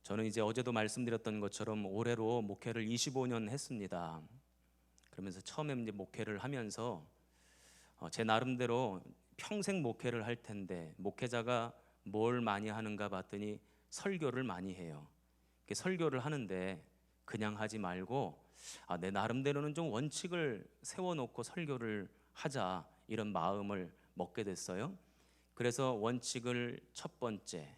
저는 이제 어제도 말씀드렸던 것처럼 올해로 목회를 25년 했습니다. 그러면서 처음에 이제 목회를 하면서 제 나름대로 평생 목회를 할 텐데 목회자가 뭘 많이 하는가 봤더니 설교를 많이 해요. 설교를 하는데 그냥 하지 말고 내 나름대로는 좀 원칙을 세워놓고 설교를 하자, 이런 마음을 먹게 됐어요. 그래서 원칙을 첫 번째,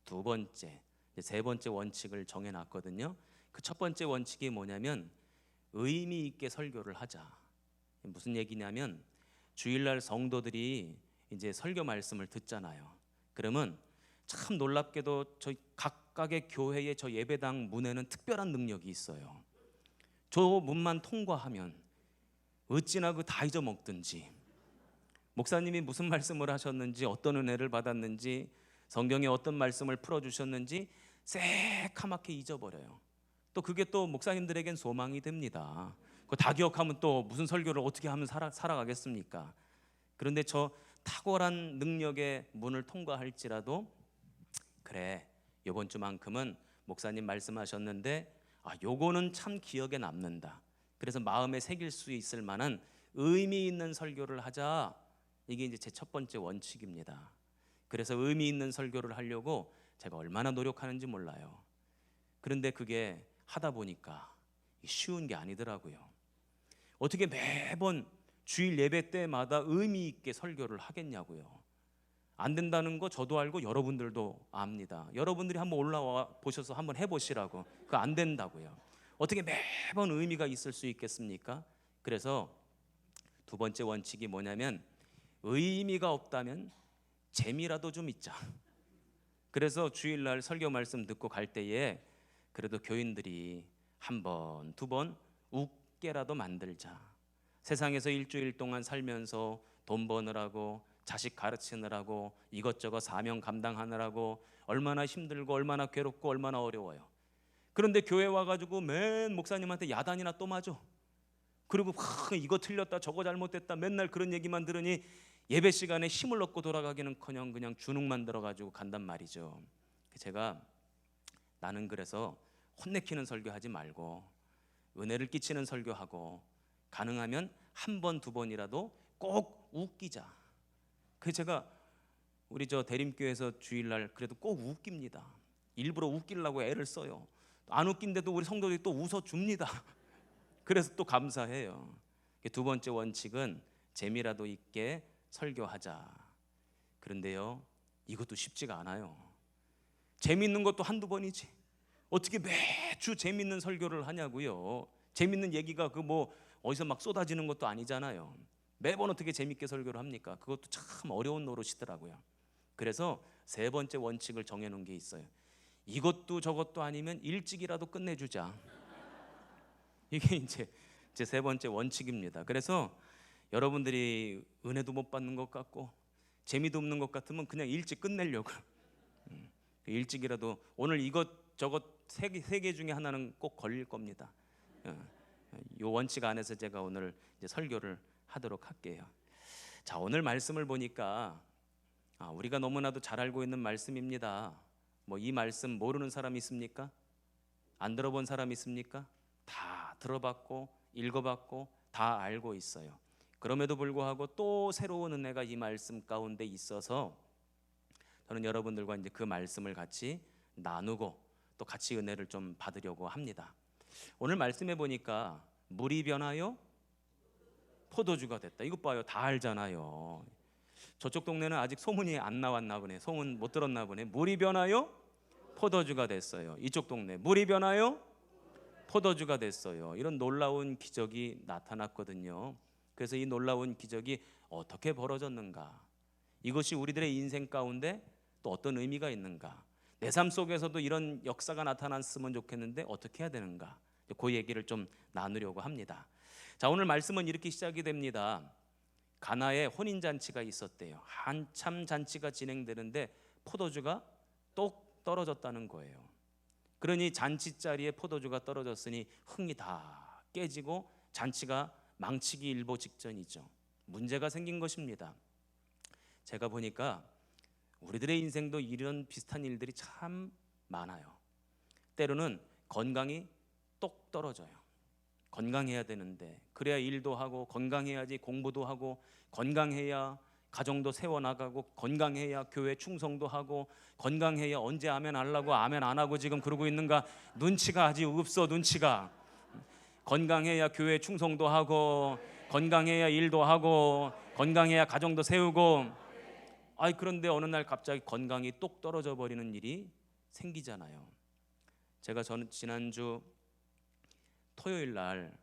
두 번째, 세 번째 원칙을 정해놨거든요. 그 첫 번째 원칙이 뭐냐면 의미 있게 설교를 하자. 무슨 얘기냐면 주일날 성도들이 이제 설교 말씀을 듣잖아요. 그러면 참 놀랍게도 저희 각각의 교회의 저 예배당 문에는 특별한 능력이 있어요. 저 문만 통과하면 어찌나 그 다 잊어먹든지, 목사님이 무슨 말씀을 하셨는지, 어떤 은혜를 받았는지, 성경에 어떤 말씀을 풀어주셨는지 새카맣게 잊어버려요. 또 그게 또 목사님들에겐 소망이 됩니다. 그거 다 기억하면 또 무슨 설교를 어떻게 하면 살아가겠습니까? 그런데 저 탁월한 능력의 문을 통과할지라도 그래, 이번 주만큼은 목사님 말씀하셨는데 요거는 참 기억에 남는다, 그래서 마음에 새길 수 있을 만한 의미 있는 설교를 하자. 이게 이제 제 첫 번째 원칙입니다. 그래서 의미 있는 설교를 하려고 제가 얼마나 노력하는지 몰라요. 그런데 그게 하다 보니까 쉬운 게 아니더라고요. 어떻게 매번 주일 예배 때마다 의미 있게 설교를 하겠냐고요. 안 된다는 거 저도 알고 여러분들도 압니다. 여러분들이 한번 올라와 보셔서 한번 해보시라고. 그거 안 된다고요. 어떻게 매번 의미가 있을 수 있겠습니까? 그래서 두 번째 원칙이 뭐냐면 의미가 없다면 재미라도 좀 있자. 그래서 주일날 설교 말씀 듣고 갈 때에 그래도 교인들이 한 번, 두 번 웃게라도 만들자. 세상에서 일주일 동안 살면서 돈 버느라고, 자식 가르치느라고, 이것저것 사명 감당하느라고 얼마나 힘들고 얼마나 괴롭고 얼마나 어려워요. 그런데 교회 와가지고 맨 목사님한테 야단이나 또 맞아. 그리고 이거 틀렸다 저거 잘못됐다 맨날 그런 얘기만 들으니 예배 시간에 힘을 얻고 돌아가기는커녕 그냥 주눅만 들어가지고 간단 말이죠. 제가 나는 그래서 혼내키는 설교하지 말고 은혜를 끼치는 설교하고 가능하면 한 번, 두 번이라도 꼭 웃기자. 그래서 제가 우리 저 대림교회에서 주일날 그래도 꼭 웃깁니다. 일부러 웃기려고 애를 써요. 안 웃긴데도 우리 성도들이 또 웃어줍니다. 그래서 또 감사해요. 두 번째 원칙은 재미라도 있게 설교하자. 그런데요, 이것도 쉽지가 않아요. 재밌는 것도 한두 번이지 어떻게 매주 재밌는 설교를 하냐고요. 재밌는 얘기가 그 뭐 어디서 막 쏟아지는 것도 아니잖아요. 매번 어떻게 재밌게 설교를 합니까? 그것도 참 어려운 노릇이더라고요. 그래서 세 번째 원칙을 정해놓은 게 있어요. 이것도 저것도 아니면 일찍이라도 끝내주자. 이게 이제 제 세 번째 원칙입니다. 그래서 여러분들이 은혜도 못 받는 것 같고 재미도 없는 것 같으면 그냥 일찍 끝내려고. 일찍이라도 오늘 이것저것 세 개 중에 하나는 꼭 걸릴 겁니다. 이 원칙 안에서 제가 오늘 이제 설교를 하도록 할게요. 자, 오늘 말씀을 보니까 우리가 너무나도 잘 알고 있는 말씀입니다. 뭐 이 말씀 모르는 사람 있습니까? 안 들어본 사람 있습니까? 다 들어봤고 읽어봤고 다 알고 있어요. 그럼에도 불구하고 또 새로운 은혜가 이 말씀 가운데 있어서 저는 여러분들과 이제 그 말씀을 같이 나누고 또 같이 은혜를 좀 받으려고 합니다. 오늘 말씀해 보니까 물이 변하여 포도주가 됐다. 이것 봐요. 다 알잖아요. 저쪽 동네는 아직 소문이 안 나왔나 보네. 소문 못 들었나 보네. 물이 변하여 포도주가 됐어요. 이쪽 동네 물이 변하여 포도주가 됐어요. 이런 놀라운 기적이 나타났거든요. 그래서 이 놀라운 기적이 어떻게 벌어졌는가? 이것이 우리들의 인생 가운데 또 어떤 의미가 있는가? 내 삶 속에서도 이런 역사가 나타났으면 좋겠는데 어떻게 해야 되는가? 그 얘기를 좀 나누려고 합니다. 자, 오늘 말씀은 이렇게 시작이 됩니다. 가나에 혼인잔치가 있었대요. 한참 잔치가 진행되는데 포도주가 똑 떨어졌다는 거예요. 그러니 잔치 자리에 포도주가 떨어졌으니 흥이 다 깨지고 잔치가 망치기 일보 직전이죠. 문제가 생긴 것입니다. 제가 보니까 우리들의 인생도 이런 비슷한 일들이 참 많아요. 때로는 건강이 똑 떨어져요. 건강해야 되는데, 그래야 일도 하고 건강해야지 공부도 하고 건강해야 가정도 세워나가고 건강해야 교회 충성도 하고 건강해야 언제 아멘 하려고 아멘 안 하고 지금 그러고 있는가. 눈치가 아직 없어. 눈치가. 건강해야 교회 충성도 하고 건강해야 일도 하고 건강해야 가정도 세우고. 그런데 어느 날 갑자기 건강이 똑 떨어져 버리는 일이 생기잖아요. 저는 지난주 토요일 날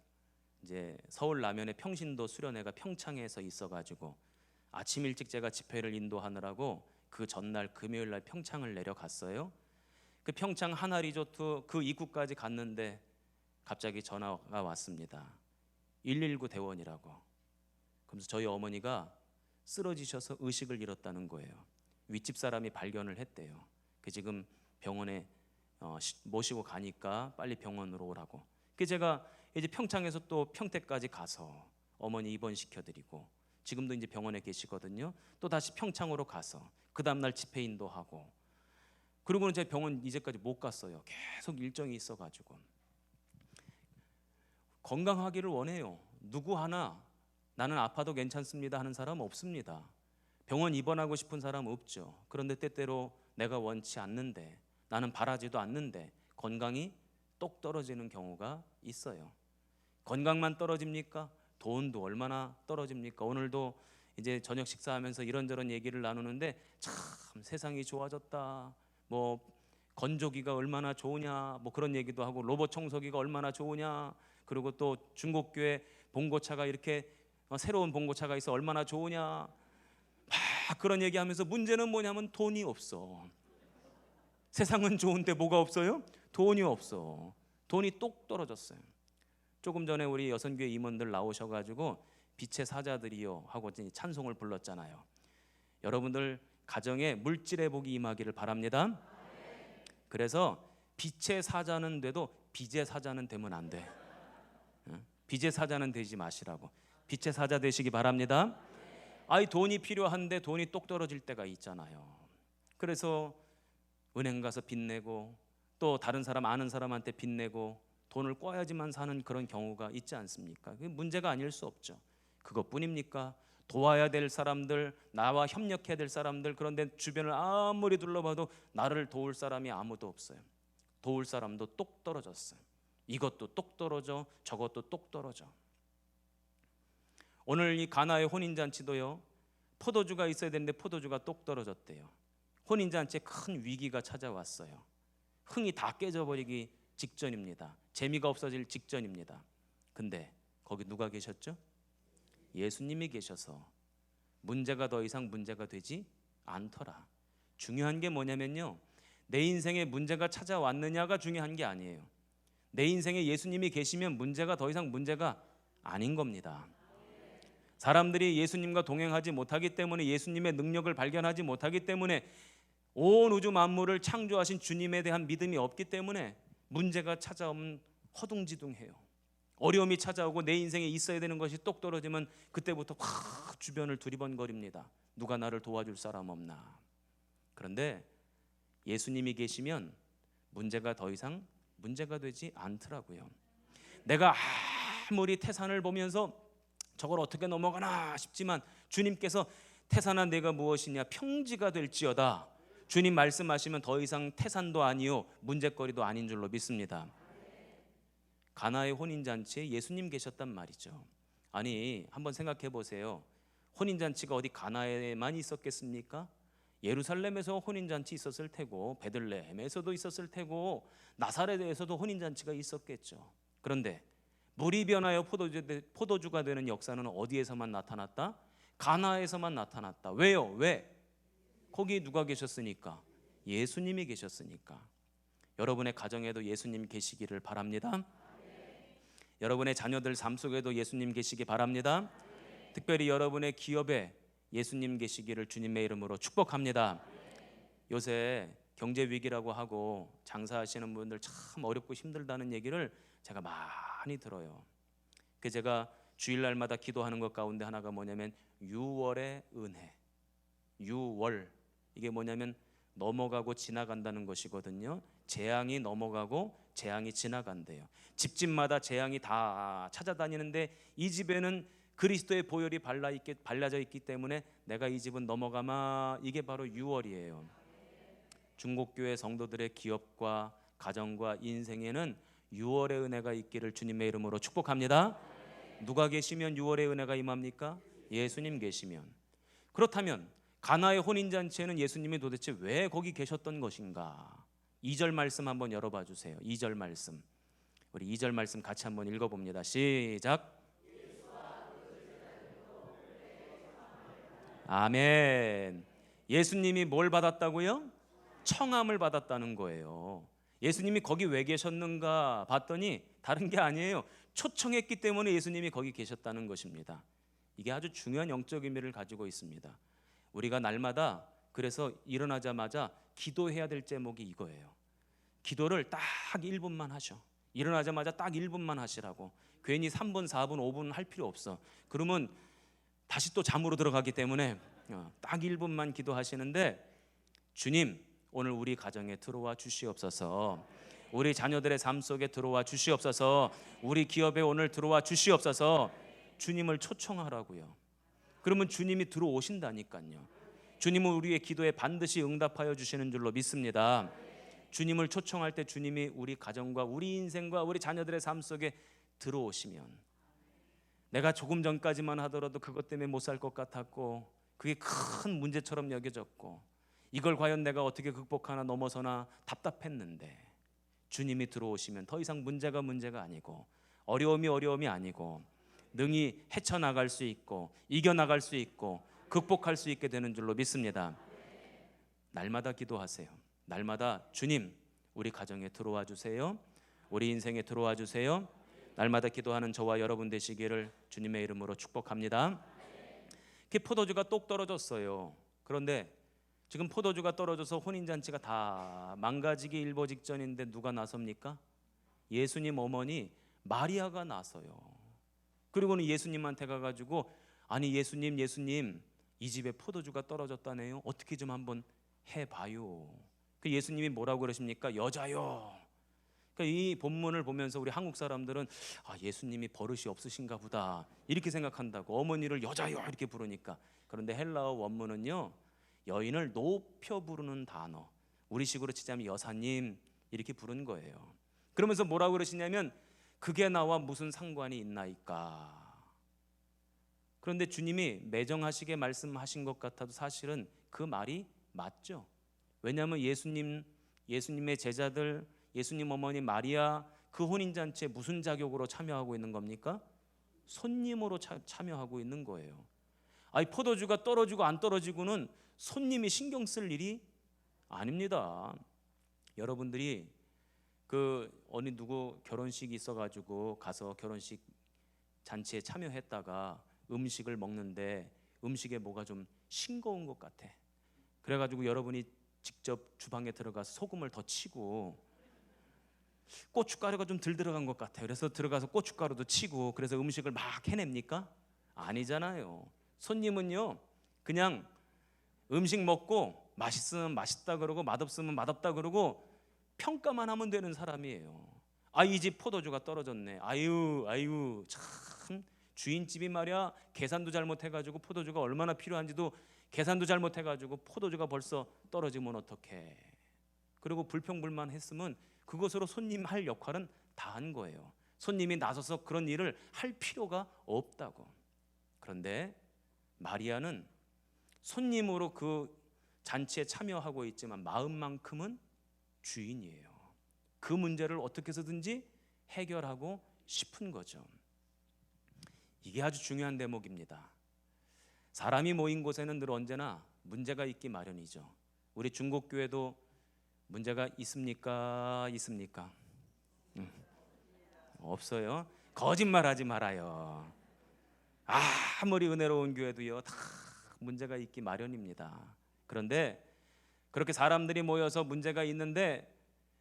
이제 서울 라면의 평신도 수련회가 평창에서 있어가지고 아침 일찍 제가 집회를 인도하느라고 그 전날 금요일 날 평창을 내려갔어요. 그 평창 하나 리조트 그 입구까지 갔는데 갑자기 전화가 왔습니다. 119 대원이라고. 그러면서 저희 어머니가 쓰러지셔서 의식을 잃었다는 거예요. 윗집 사람이 발견을 했대요. 지금 병원에 모시고 가니까 빨리 병원으로 오라고. 제가 이제 평창에서 또 평택까지 가서 어머니 입원시켜드리고 지금도 이제 병원에 계시거든요. 또 다시 평창으로 가서 그 다음날 집회 인도하고, 그리고는 제 병원 이제까지 못 갔어요. 계속 일정이 있어가지고. 건강하기를 원해요. 누구 하나 나는 아파도 괜찮습니다 하는 사람 없습니다. 병원 입원하고 싶은 사람 없죠. 그런데 때때로 내가 원치 않는데, 나는 바라지도 않는데 건강이 똑 떨어지는 경우가 있어요. 건강만 떨어집니까? 돈도 얼마나 떨어집니까? 오늘도 이제 저녁 식사하면서 이런저런 얘기를 나누는데 참 세상이 좋아졌다, 뭐 건조기가 얼마나 좋으냐, 뭐 그런 얘기도 하고 로봇 청소기가 얼마나 좋으냐, 그리고 또 중고교회 봉고차가 이렇게 새로운 봉고차가 있어 얼마나 좋으냐, 막 그런 얘기하면서 문제는 뭐냐면 돈이 없어. 세상은 좋은데 뭐가 없어요? 돈이 없어. 돈이 똑 떨어졌어요. 조금 전에 우리 여선교회 임원들 나오셔가지고 빛의 사자들이요 하고 찬송을 불렀잖아요. 여러분들 가정에 물질의 복이 임하기를 바랍니다. 그래서 빛의 사자는 돼도 빚의 사자는 되면 안 돼. 빚의 사자는 되지 마시라고. 빛의 사자 되시기 바랍니다. 돈이 필요한데 돈이 똑 떨어질 때가 있잖아요. 그래서 은행 가서 빚내고 또 다른 사람 아는 사람한테 빚내고 돈을 꿔야지만 사는 그런 경우가 있지 않습니까? 그게 문제가 아닐 수 없죠. 그것뿐입니까? 도와야 될 사람들, 나와 협력해야 될 사람들, 그런데 주변을 아무리 둘러봐도 나를 도울 사람이 아무도 없어요. 도울 사람도 똑 떨어졌어요. 이것도 똑 떨어져, 저것도 똑 떨어져. 오늘 이 가나의 혼인잔치도요, 포도주가 있어야 되는데 포도주가 똑 떨어졌대요. 혼인잔치에 큰 위기가 찾아왔어요. 흥이 다 깨져버리기 직전입니다. 재미가 없어질 직전입니다. 근데 거기 누가 계셨죠? 예수님이 계셔서 문제가 더 이상 문제가 되지 않더라. 중요한 게 뭐냐면요, 내 인생에 문제가 찾아왔느냐가 중요한 게 아니에요. 내 인생에 예수님이 계시면 문제가 더 이상 문제가 아닌 겁니다. 사람들이 예수님과 동행하지 못하기 때문에, 예수님의 능력을 발견하지 못하기 때문에, 온 우주 만물을 창조하신 주님에 대한 믿음이 없기 때문에 문제가 찾아오면 허둥지둥해요. 어려움이 찾아오고 내 인생에 있어야 되는 것이 똑 떨어지면 그때부터 확 주변을 두리번거립니다. 누가 나를 도와줄 사람 없나. 그런데 예수님이 계시면 문제가 더 이상 문제가 되지 않더라고요. 내가 아무리 태산을 보면서 저걸 어떻게 넘어가나 싶지만 주님께서 태산아 내가 무엇이냐, 평지가 될지어다. 주님 말씀하시면 더 이상 태산도 아니요 문제거리도 아닌 줄로 믿습니다. 가나의 혼인잔치에 예수님 계셨단 말이죠. 아니 한번 생각해 보세요. 혼인잔치가 어디 가나에만 있었겠습니까? 예루살렘에서 혼인잔치 있었을 테고, 베들레헴에서도 있었을 테고, 나사렛에서도 혼인잔치가 있었겠죠. 그런데 물이 변하여 포도주가 되는 역사는 어디에서만 나타났다? 가나에서만 나타났다. 왜요? 왜? 거기 누가 계셨으니까? 예수님이 계셨으니까. 여러분의 가정에도 예수님 계시기를 바랍니다. 여러분의 자녀들 삶 속에도 예수님 계시기 바랍니다. 특별히 여러분의 기업에 예수님 계시기를 주님의 이름으로 축복합니다. 요새 경제 위기라고 하고 장사하시는 분들 참 어렵고 힘들다는 얘기를 제가 많이 들어요. 제가 주일날마다 기도하는 것 가운데 하나가 뭐냐면 6월의 은혜. 6월, 이게 뭐냐면 넘어가고 지나간다는 것이거든요. 재앙이 넘어가고 재앙이 지나간대요. 집집마다 재앙이 다 찾아다니는데 이 집에는 그리스도의 보혈이 발라져 있기 때문에 내가 이 집은 넘어가마. 이게 바로 유월이에요. 중국교회 성도들의 기업과 가정과 인생에는 유월의 은혜가 있기를 주님의 이름으로 축복합니다. 누가 계시면 유월의 은혜가 임합니까? 예수님 계시면. 그렇다면 가나의 혼인잔치에는 예수님이 도대체 왜 거기 계셨던 것인가? 2절 말씀 한번 열어봐 주세요. 2절 말씀, 우리 2절 말씀 같이 한번 읽어봅니다. 시작. 아멘. 예수님이 뭘 받았다고요? 청함을 받았다는 거예요. 예수님이 거기 왜 계셨는가 봤더니 다른 게 아니에요. 초청했기 때문에 예수님이 거기 계셨다는 것입니다. 이게 아주 중요한 영적 의미를 가지고 있습니다. 우리가 날마다 그래서 일어나자마자 기도해야 될 제목이 이거예요. 기도를 딱 1분만 하셔. 일어나자마자 딱 1분만 하시라고. 괜히 3분, 4분, 5분 할 필요 없어. 그러면 다시 또 잠으로 들어가기 때문에 딱 1분만 기도하시는데, 주님 오늘 우리 가정에 들어와 주시옵소서. 우리 자녀들의 삶 속에 들어와 주시옵소서. 우리 기업에 오늘 들어와 주시옵소서. 주님을 초청하라고요. 그러면 주님이 들어오신다니까요. 주님은 우리의 기도에 반드시 응답하여 주시는 줄로 믿습니다. 주님을 초청할 때 주님이 우리 가정과 우리 인생과 우리 자녀들의 삶 속에 들어오시면, 내가 조금 전까지만 하더라도 그것 때문에 못 살 것 같았고 그게 큰 문제처럼 여겨졌고 이걸 과연 내가 어떻게 극복하나 넘어서나 답답했는데, 주님이 들어오시면 더 이상 문제가 아니고 어려움이 아니고 능히 헤쳐나갈 수 있고 이겨나갈 수 있고 극복할 수 있게 되는 줄로 믿습니다. 날마다 기도하세요. 날마다 주님 우리 가정에 들어와 주세요. 우리 인생에 들어와 주세요. 날마다 기도하는 저와 여러분 되시기를 주님의 이름으로 축복합니다. 포도주가 똑 떨어졌어요. 그런데 지금 포도주가 떨어져서 혼인잔치가 다 망가지기 일보 직전인데 누가 나섭니까? 예수님 어머니 마리아가 나서요. 그리고는 예수님한테 가가지고, 아니 예수님 이 집에 포도주가 떨어졌다네요. 어떻게 좀 한번 해봐요. 그 예수님이 뭐라고 그러십니까? 여자요. 그러니까 이 본문을 보면서 우리 한국 사람들은 예수님이 버릇이 없으신가 보다 이렇게 생각한다고, 어머니를 여자요 이렇게 부르니까. 그런데 헬라어 원문은요, 여인을 높여 부르는 단어, 우리식으로 치자면 여사님 이렇게 부른 거예요. 그러면서 뭐라고 그러시냐면 그게 나와 무슨 상관이 있나이까. 그런데 주님이 매정하시게 말씀하신 것 같아도 사실은 그 말이 맞죠. 왜냐하면 예수님의 제자들, 예수님 어머니 마리아 그 혼인잔치에 무슨 자격으로 참여하고 있는 겁니까? 손님으로 참여하고 있는 거예요. 아니 포도주가 떨어지고 안 떨어지고는 손님이 신경 쓸 일이 아닙니다. 여러분들이 어느 누구 결혼식이 있어가지고 가서 결혼식 잔치에 참여했다가 음식을 먹는데 음식에 뭐가 좀 싱거운 것 같아. 그래가지고 여러분이 직접 주방에 들어가서 소금을 더 치고, 고춧가루가 좀 덜 들어간 것 같아요. 그래서 들어가서 고춧가루도 치고, 그래서 음식을 막 해냅니까? 아니잖아요. 손님은요 그냥 음식 먹고 맛있으면 맛있다 그러고 맛없으면 맛없다 그러고 평가만 하면 되는 사람이에요. 이 집 포도주가 떨어졌네. 아유 참, 주인집이 말이야 계산도 잘못해가지고 포도주가 얼마나 필요한지도 계산도 잘못해가지고 포도주가 벌써 떨어지면 어떡해. 그리고 불평불만했으면 그것으로 손님 할 역할은 다 한 거예요. 손님이 나서서 그런 일을 할 필요가 없다고. 그런데 마리아는 손님으로 그 잔치에 참여하고 있지만 마음만큼은 주인이에요. 그 문제를 어떻게 해서든지 해결하고 싶은 거죠. 이게 아주 중요한 대목입니다. 사람이 모인 곳에는 늘 언제나 문제가 있기 마련이죠. 우리 중국교회도 문제가 있습니까? 없어요. 거짓말하지 말아요. 아무리 은혜로운 교회도요 다 문제가 있기 마련입니다. 그런데 그렇게 사람들이 모여서 문제가 있는데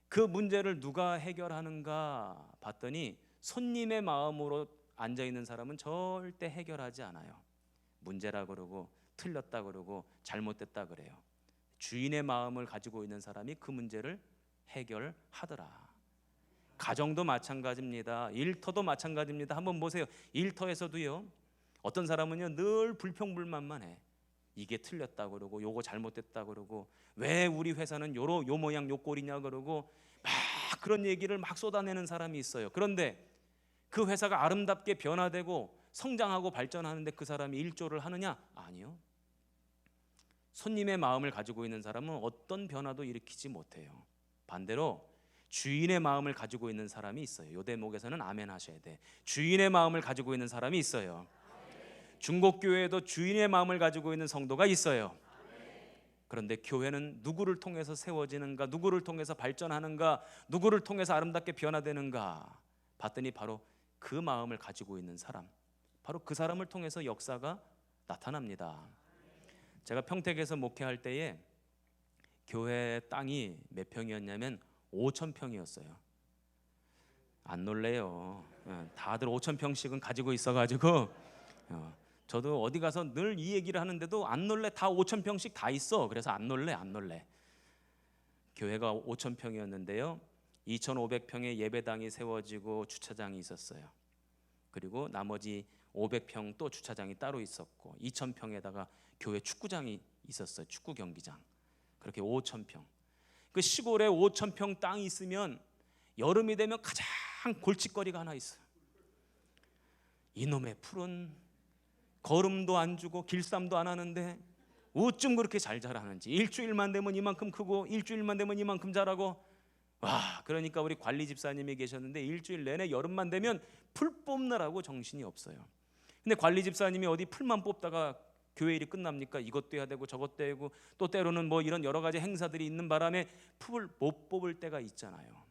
그 문제를 누가 해결하는가 봤더니 손님의 마음으로 앉아있는 사람은 절대 해결하지 않아요. 문제라 그러고 틀렸다 그러고 잘못됐다 그래요. 주인의 마음을 가지고 있는 사람이 그 문제를 해결하더라. 가정도 마찬가지입니다. 일터도 마찬가지입니다. 한번 보세요. 일터에서도요, 어떤 사람은요 늘 불평불만만 해. 이게 틀렸다 그러고, 요거 잘못됐다 그러고, 왜 우리 회사는 요 모양 요 꼴이냐 그러고, 막 그런 얘기를 막 쏟아내는 사람이 있어요. 그런데 그 회사가 아름답게 변화되고 성장하고 발전하는데 그 사람이 일조를 하느냐? 아니요. 손님의 마음을 가지고 있는 사람은 어떤 변화도 일으키지 못해요. 반대로 주인의 마음을 가지고 있는 사람이 있어요. 요 대목에서는 아멘 하셔야 돼. 주인의 마음을 가지고 있는 사람이 있어요. 중국교회에도 주인의 마음을 가지고 있는 성도가 있어요. 그런데 교회는 누구를 통해서 세워지는가, 누구를 통해서 발전하는가, 누구를 통해서 아름답게 변화되는가 봤더니 바로 그 마음을 가지고 있는 사람, 바로 그 사람을 통해서 역사가 나타납니다. 제가 평택에서 목회할 때에 교회 땅이 몇 평이었냐면 5,000평이었어요. 안 놀래요. 다들 5,000평씩은 가지고 있어가지고 저도 어디 가서 늘 이 얘기를 하는데도 안 놀래. 다 5,000평씩 다 있어. 그래서 안 놀래. 교회가 5,000평이었는데요 2,500평의 예배당이 세워지고 주차장이 있었어요. 그리고 나머지 500평 또 주차장이 따로 있었고 2,000평에다가 교회 축구장이 있었어요. 축구 경기장. 그렇게 5,000평. 그 시골에 5,000평 땅이 있으면 여름이 되면 가장 골칫거리가 하나 있어요. 이놈의 풀은 거름도 안 주고 길쌈도 안 하는데 어쩜 그렇게 잘 자라는지. 일주일만 되면 이만큼 크고 일주일만 되면 이만큼 자라고. 와, 그러니까 우리 관리 집사님이 계셨는데 일주일 내내 여름만 되면 풀 뽑느라고 정신이 없어요. 근데 관리 집사님이 어디 풀만 뽑다가 교회 일이 끝납니까? 이것도 해야 되고 저것도 해야 되고, 또 때로는 뭐 이런 여러 가지 행사들이 있는 바람에 풀을 못 뽑을 때가 있잖아요.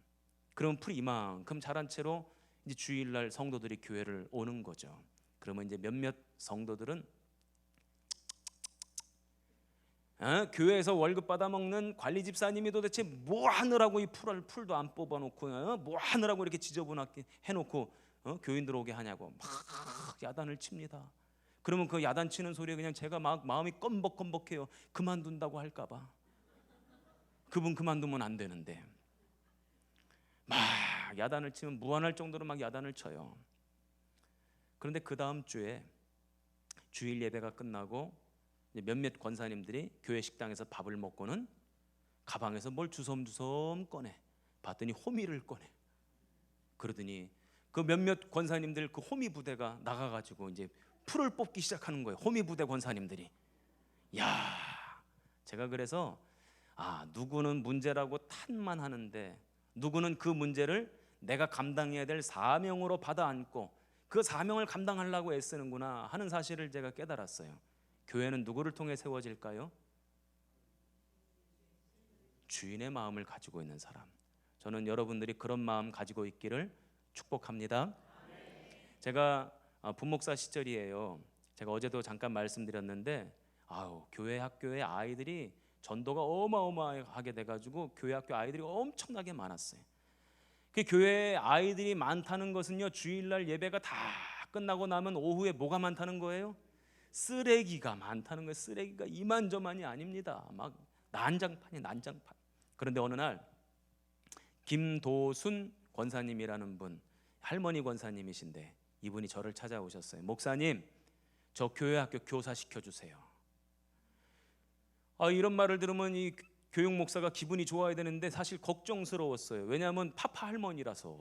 그러면 풀이 이만큼 자란 채로 이제 주일날 성도들이 교회를 오는 거죠. 그러면 이제 몇몇 성도들은 교회에서 월급 받아 먹는 관리 집사님이 도대체 뭐 하느라고 이 풀도 안 뽑아놓고 뭐 하느라고 이렇게 지저분하게 해놓고 교인들 오게 하냐고 막 야단을 칩니다. 그러면 그 야단 치는 소리에 그냥 제가 막 마음이 껌벅껌벅해요. 그만둔다고 할까봐. 그분 그만두면 안 되는데 막 야단을 치면 무한할 정도로 막 야단을 쳐요. 그런데 그 다음 주에 주일 예배가 끝나고 몇몇 권사님들이 교회 식당에서 밥을 먹고는 가방에서 뭘 주섬주섬 꺼내. 봤더니 호미를 꺼내. 그러더니 그 몇몇 권사님들 그 호미 부대가 나가가지고 이제 풀을 뽑기 시작하는 거예요. 호미 부대 권사님들이. 야, 제가 그래서 누구는 문제라고 탓만 하는데 누구는 그 문제를 내가 감당해야 될 사명으로 받아 안고 그 사명을 감당하려고 애쓰는구나 하는 사실을 제가 깨달았어요. 교회는 누구를 통해 세워질까요? 주인의 마음을 가지고 있는 사람. 저는 여러분들이 그런 마음 가지고 있기를 축복합니다. 제가 분목사 시절이에요. 제가 어제도 잠깐 말씀드렸는데 교회 학교에 아이들이 전도가 어마어마하게 돼가지고 교회 학교 아이들이 엄청나게 많았어요. 그 교회에 아이들이 많다는 것은요, 주일날 예배가 다 끝나고 나면 오후에 뭐가 많다는 거예요? 쓰레기가 많다는 거예요. 쓰레기가 이만저만이 아닙니다. 막 난장판이 난장판. 그런데 어느 날 김도순 권사님이라는 분, 할머니 권사님이신데 이분이 저를 찾아오셨어요. 목사님, 저 교회 학교 교사 시켜주세요. 이런 말을 들으면 이 교육 목사가 기분이 좋아야 되는데 사실 걱정스러웠어요. 왜냐하면 파파 할머니라서.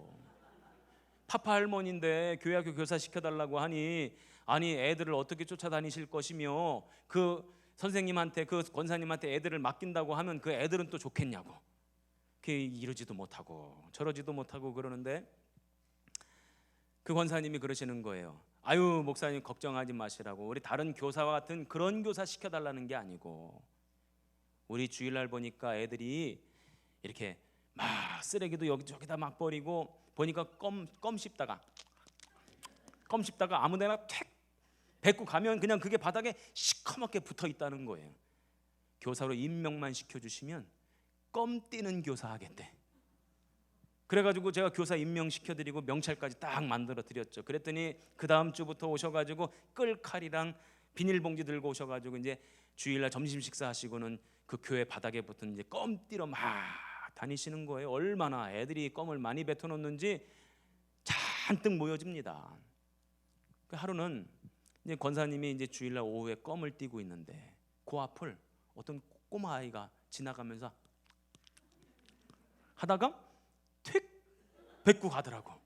파파 할머니인데 교회 학교 교사 시켜달라고 하니 애들을 어떻게 쫓아다니실 것이며 그 선생님한테 그 권사님한테 애들을 맡긴다고 하면 그 애들은 또 좋겠냐고. 이러지도 못하고 저러지도 못하고 그러는데 그 권사님이 그러시는 거예요. 목사님 걱정하지 마시라고. 우리 다른 교사와 같은 그런 교사 시켜달라는 게 아니고 우리 주일날 보니까 애들이 이렇게 막 쓰레기도 여기저기다 막 버리고 보니까 껌 씹다가 아무데나 택 뱉고 가면 그냥 그게 바닥에 시커멓게 붙어 있다는 거예요. 교사로 임명만 시켜주시면 껌 띄는 교사 하겠대. 그래가지고 제가 교사 임명시켜드리고 명찰까지 딱 만들어 드렸죠. 그랬더니 그 다음 주부터 오셔가지고 끌칼이랑 비닐봉지 들고 오셔가지고 이제 주일날 점심 식사하시고는 그 교회 바닥에 붙은 이제 껌띠로 막 다니시는 거예요. 얼마나 애들이 껌을 많이 뱉어놓는지 잔뜩 모여집니다. 그 하루는 이제 권사님이 이제 주일날 오후에 껌을 띄고 있는데 그 앞을 어떤 꼬마 아이가 지나가면서 하다가 휙 뱉고 가더라고.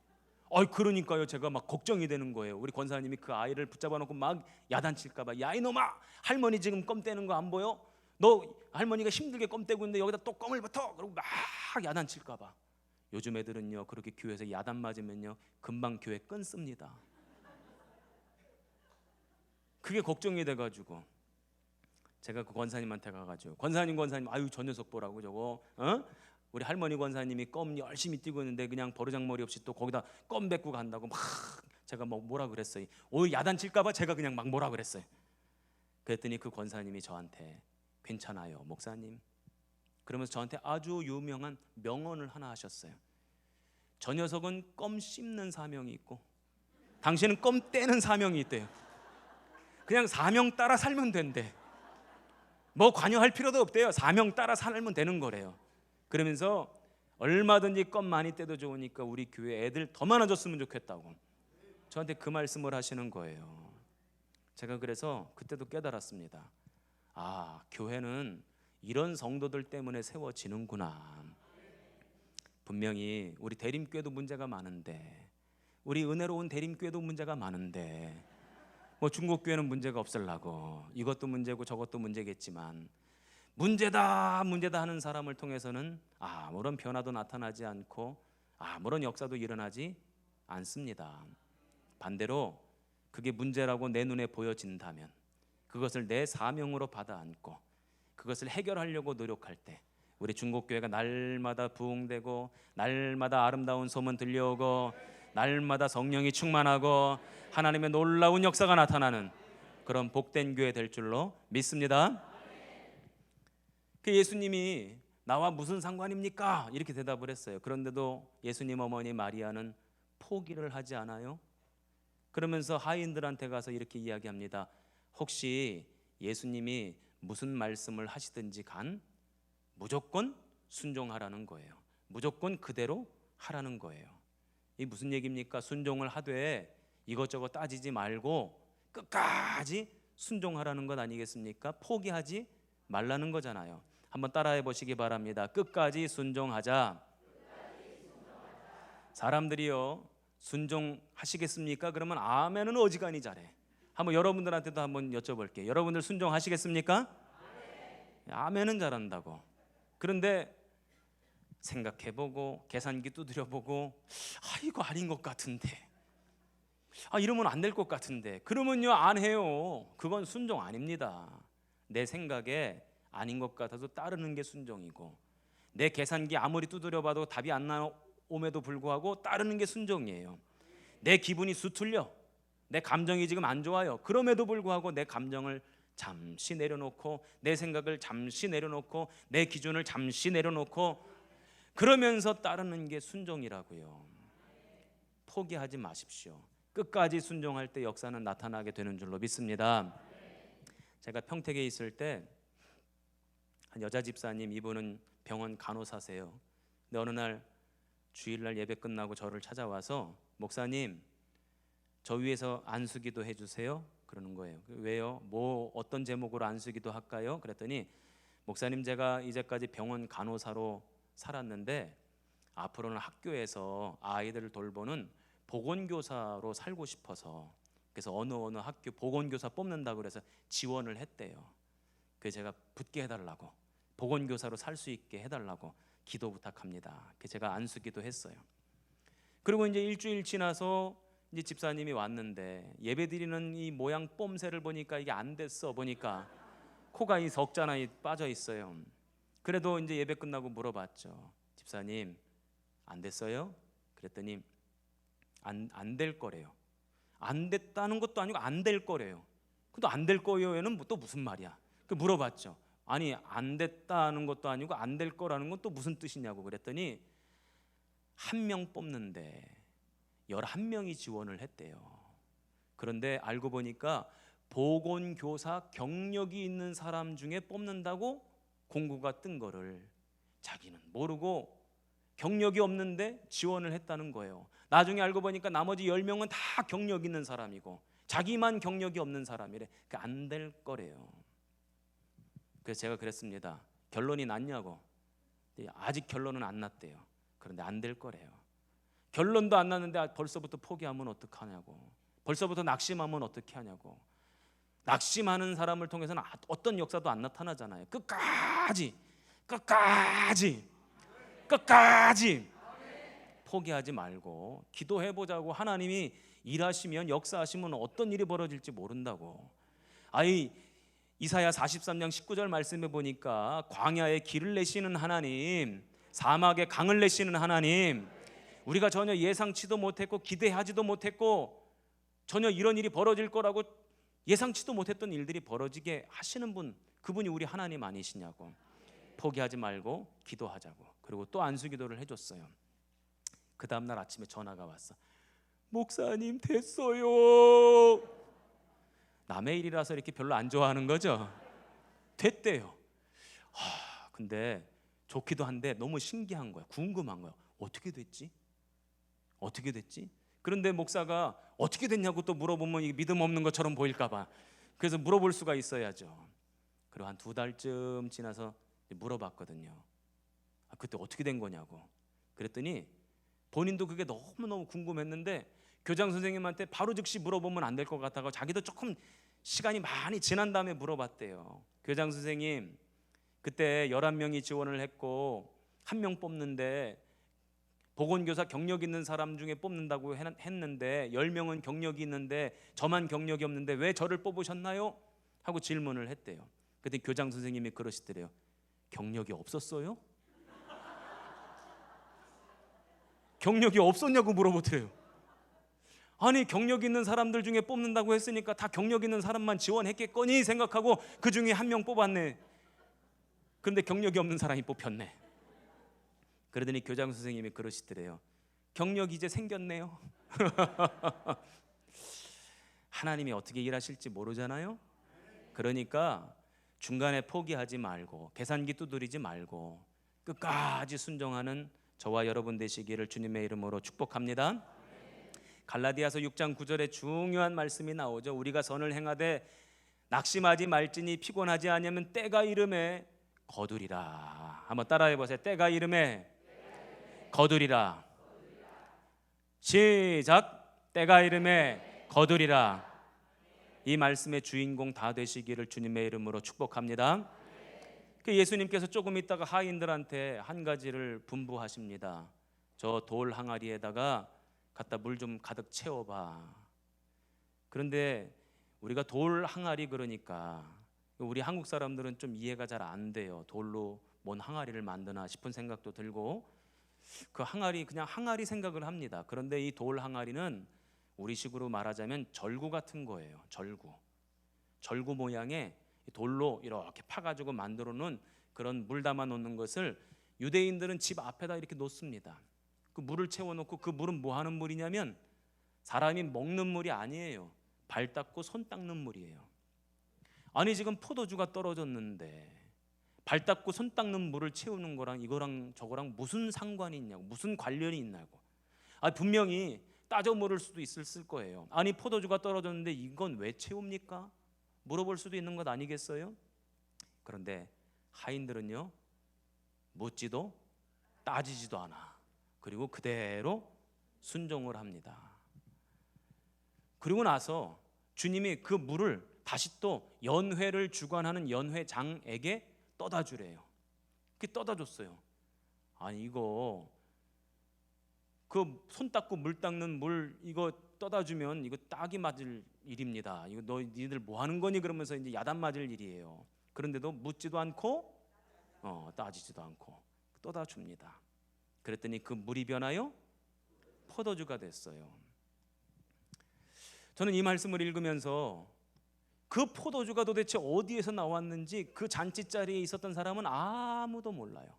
그러니까요, 제가 막 걱정이 되는 거예요. 우리 권사님이 그 아이를 붙잡아 놓고 막 야단칠까봐. 야 이놈아, 할머니 지금 껌 떼는 거 안 보여? 너 할머니가 힘들게 껌 떼고 있는데 여기다 또 껌을 붙어. 그러고 막 야단칠까봐. 요즘 애들은요, 그렇게 교회에서 야단 맞으면요 금방 교회 끊습니다. 그게 걱정이 돼가지고 제가 그 권사님한테 가가지고 권사님 아유 저 녀석 보라고 저거 우리 할머니 권사님이 껌 열심히 띄고 있는데 그냥 버르장머리 없이 또 거기다 껌 뱉고 간다고 막 제가 뭐라 그랬어요. 야단칠까봐 제가 그냥 막 뭐라 그랬어요. 그랬더니 그 권사님이 저한테 괜찮아요 목사님, 그러면서 저한테 아주 유명한 명언을 하나 하셨어요. 저 녀석은 껌 씹는 사명이 있고 당신은 껌 떼는 사명이 있대요. 그냥 사명 따라 살면 된대. 뭐 관여할 필요도 없대요. 사명 따라 살면 되는 거래요. 그러면서 얼마든지 껌 많이 떼도 좋으니까 우리 교회 애들 더 많아졌으면 좋겠다고 저한테 그 말씀을 하시는 거예요. 제가 그래서 그때도 깨달았습니다. 교회는 이런 성도들 때문에 세워지는구나. 분명히 우리 대림교회도 문제가 많은데, 우리 은혜로운 대림교회도 문제가 많은데, 뭐 중국교회는 문제가 없으려고 이것도 문제고 저것도 문제겠지만 문제다 하는 사람을 통해서는 아무런 변화도 나타나지 않고 아무런 역사도 일어나지 않습니다. 반대로 그게 문제라고 내 눈에 보여진다면 그것을 내 사명으로 받아 안고 그것을 해결하려고 노력할 때 우리 중국교회가 날마다 부흥되고 날마다 아름다운 소문 들려오고 날마다 성령이 충만하고 하나님의 놀라운 역사가 나타나는 그런 복된 교회 될 줄로 믿습니다. 그 예수님이 나와 무슨 상관입니까? 이렇게 대답을 했어요. 그런데도 예수님 어머니 마리아는 포기를 하지 않아요. 그러면서 하인들한테 가서 이렇게 이야기합니다. 혹시 예수님이 무슨 말씀을 하시든지 간 무조건 순종하라는 거예요. 무조건 그대로 하라는 거예요. 이 무슨 얘기입니까? 순종을 하되 이것저것 따지지 말고 끝까지 순종하라는 것 아니겠습니까? 포기하지 말라는 거잖아요. 한번 따라해 보시기 바랍니다. 끝까지 순종하자. 사람들이요 순종하시겠습니까? 그러면 아멘은 어지간히 잘해. 한번 여러분들한테도 한번 여쭤볼게요. 여러분들 순종하시겠습니까? 아멘은 잘한다고. 그런데 생각해보고 계산기 두드려보고 이거 아닌 것 같은데, 이러면 안 될 것 같은데, 그러면요 안 해요. 그건 순종 아닙니다. 내 생각에 아닌 것 같아도 따르는 게 순종이고, 내 계산기 아무리 두드려봐도 답이 안 나옴에도 불구하고 따르는 게 순종이에요. 내 기분이 수틀려, 내 감정이 지금 안 좋아요. 그럼에도 불구하고 내 감정을 잠시 내려놓고 내 생각을 잠시 내려놓고 내 기준을 잠시 내려놓고 그러면서 따르는 게 순종이라고요. 포기하지 마십시오. 끝까지 순종할 때 역사는 나타나게 되는 줄로 믿습니다. 제가 평택에 있을 때 한 여자 집사님, 이분은 병원 간호사세요. 근데 어느 날 주일날 예배 끝나고 저를 찾아와서 목사님 저 위해서 안수기도 해주세요 그러는 거예요. 왜요? 뭐 어떤 제목으로 안수기도 할까요? 그랬더니 목사님 제가 이제까지 병원 간호사로 살았는데 앞으로는 학교에서 아이들을 돌보는 보건교사로 살고 싶어서 그래서 어느 학교 보건교사 뽑는다고 그래서 지원을 했대요. 그래서 제가 붙게 해달라고, 보건교사로 살 수 있게 해달라고 기도 부탁합니다. 그래서 제가 안수기도 했어요. 그리고 이제 일주일 지나서 이제 집사님이 왔는데 예배드리는 이 모양 뽐새를 보니까 이게 안 됐어. 보니까 코가 이 석자나 빠져 있어요. 그래도 이제 예배 끝나고 물어봤죠. 집사님 안 됐어요? 그랬더니 안 될 거래요. 안 됐다는 것도 아니고 안 될 거래요. 그래도 안 될 거예요는 또 무슨 말이야? 그 물어봤죠. 아니 안 됐다는 것도 아니고 안 될 거라는 건 또 무슨 뜻이냐고 그랬더니 한 명 뽑는데 11명이 지원을 했대요. 그런데 알고 보니까 보건교사 경력이 있는 사람 중에 뽑는다고 공고가 뜬 거를 자기는 모르고 경력이 없는데 지원을 했다는 거예요. 나중에 알고 보니까 나머지 10명은 다 경력 있는 사람이고 자기만 경력이 없는 사람이래. 안 될 거래요. 그래서 제가 그랬습니다. 결론이 났냐고. 아직 결론은 안 났대요. 그런데 안 될 거래요. 결론도 안 났는데 벌써부터 포기하면 어떡하냐고. 벌써부터 낙심하면 어떻게 하냐고. 낙심하는 사람을 통해서는 어떤 역사도 안 나타나잖아요. 끝까지 포기하지 말고 기도해보자고. 하나님이 일하시면, 역사하시면 어떤 일이 벌어질지 모른다고. 이사야 43장 19절 말씀해 보니까 광야에 길을 내시는 하나님, 사막에 강을 내시는 하나님, 우리가 전혀 예상치도 못했고 기대하지도 못했고 전혀 이런 일이 벌어질 거라고 예상치도 못했던 일들이 벌어지게 하시는 분, 그분이 우리 하나님 아니시냐고. 포기하지 말고 기도하자고. 그리고 또 안수기도를 해줬어요. 그 다음날 아침에 전화가 왔어. 목사님 됐어요. 남의 일이라서 이렇게 별로 안 좋아하는 거죠. 됐대요. 근데 좋기도 한데 너무 신기한 거야. 궁금한 거야. 어떻게 됐지? 그런데 목사가 어떻게 됐냐고 또 물어보면 이게 믿음 없는 것처럼 보일까 봐. 그래서 물어볼 수가 있어야죠. 그리고 한 2달쯤 지나서 물어봤거든요. 그때 어떻게 된 거냐고. 그랬더니 본인도 그게 너무너무 궁금했는데 교장 선생님한테 바로 즉시 물어보면 안 될 것 같아서 자기도 조금 시간이 많이 지난 다음에 물어봤대요. 교장 선생님, 그때 11명이 지원을 했고 1명 뽑는데 보건교사 경력 있는 사람 중에 뽑는다고 했는데 10명은 경력이 있는데 저만 경력이 없는데 왜 저를 뽑으셨나요? 하고 질문을 했대요. 그때 교장 선생님이 그러시더래요. 경력이 없었어요? 경력이 없었냐고 물어보더래요. 아니, 경력 있는 사람들 중에 뽑는다고 했으니까 다 경력 있는 사람만 지원했겠거니 생각하고 그 중에 1명 뽑았네. 그런데 경력이 없는 사람이 뽑혔네. 그러더니 교장 선생님이 그러시더래요. 경력이 이제 생겼네요. 하나님이 어떻게 일하실지 모르잖아요. 그러니까 중간에 포기하지 말고 계산기 두드리지 말고 끝까지 순종하는 저와 여러분 되시기를 주님의 이름으로 축복합니다. 갈라디아서 6장 9절에 중요한 말씀이 나오죠. 우리가 선을 행하되 낙심하지 말지니 피곤하지 아니하면 때가 이름에 거두리라. 한번 따라해 보세요. 때가 이름에 거두리라. 시작. 때가 이름에 거두리라. 이 말씀의 주인공 다 되시기를 주님의 이름으로 축복합니다. 예수님께서 조금 있다가 하인들한테 한 가지를 분부하십니다. 저 돌 항아리에다가 갖다 물 좀 가득 채워봐. 그런데 우리가 돌 항아리 그러니까 우리 한국 사람들은 좀 이해가 잘 안 돼요. 돌로 뭔 항아리를 만드나 싶은 생각도 들고 그 항아리 그냥 항아리 생각을 합니다. 그런데 이 돌 항아리는 우리식으로 말하자면 절구 같은 거예요. 절구 모양의 돌로 이렇게 파가지고 만들어 놓은 그런 물 담아 놓는 것을 유대인들은 집 앞에다 이렇게 놓습니다. 그 물을 채워놓고 그 물은 뭐 하는 물이냐면 사람이 먹는 물이 아니에요. 발 닦고 손 닦는 물이에요. 아니 지금 포도주가 떨어졌는데 발 닦고 손 닦는 물을 채우는 거랑 이거랑 저거랑 무슨 상관이 있냐고, 무슨 관련이 있냐고. 분명히 따져 물을 수도 있을 거예요. 아니 포도주가 떨어졌는데 이건 왜 채웁니까? 물어볼 수도 있는 것 아니겠어요? 그런데 하인들은요 묻지도 따지지도 않아. 그리고 그대로 순종을 합니다. 그리고 나서 주님이 그 물을 다시 또 연회를 주관하는 연회장에게 떠다 주래요. 그게 떠다 줬어요. 아니 이거 그 손 닦고 물 닦는 물 이거 떠다 주면 이거 딱이 맞을 일입니다. 이거 너희들 뭐 하는 거니? 그러면서 이제 야단 맞을 일이에요. 그런데도 묻지도 않고 따지지도 않고 떠다 줍니다. 그랬더니 그 물이 변하여 포도주가 됐어요. 저는 이 말씀을 읽으면서 그 포도주가 도대체 어디에서 나왔는지 그 잔치 자리에 있었던 사람은 아무도 몰라요.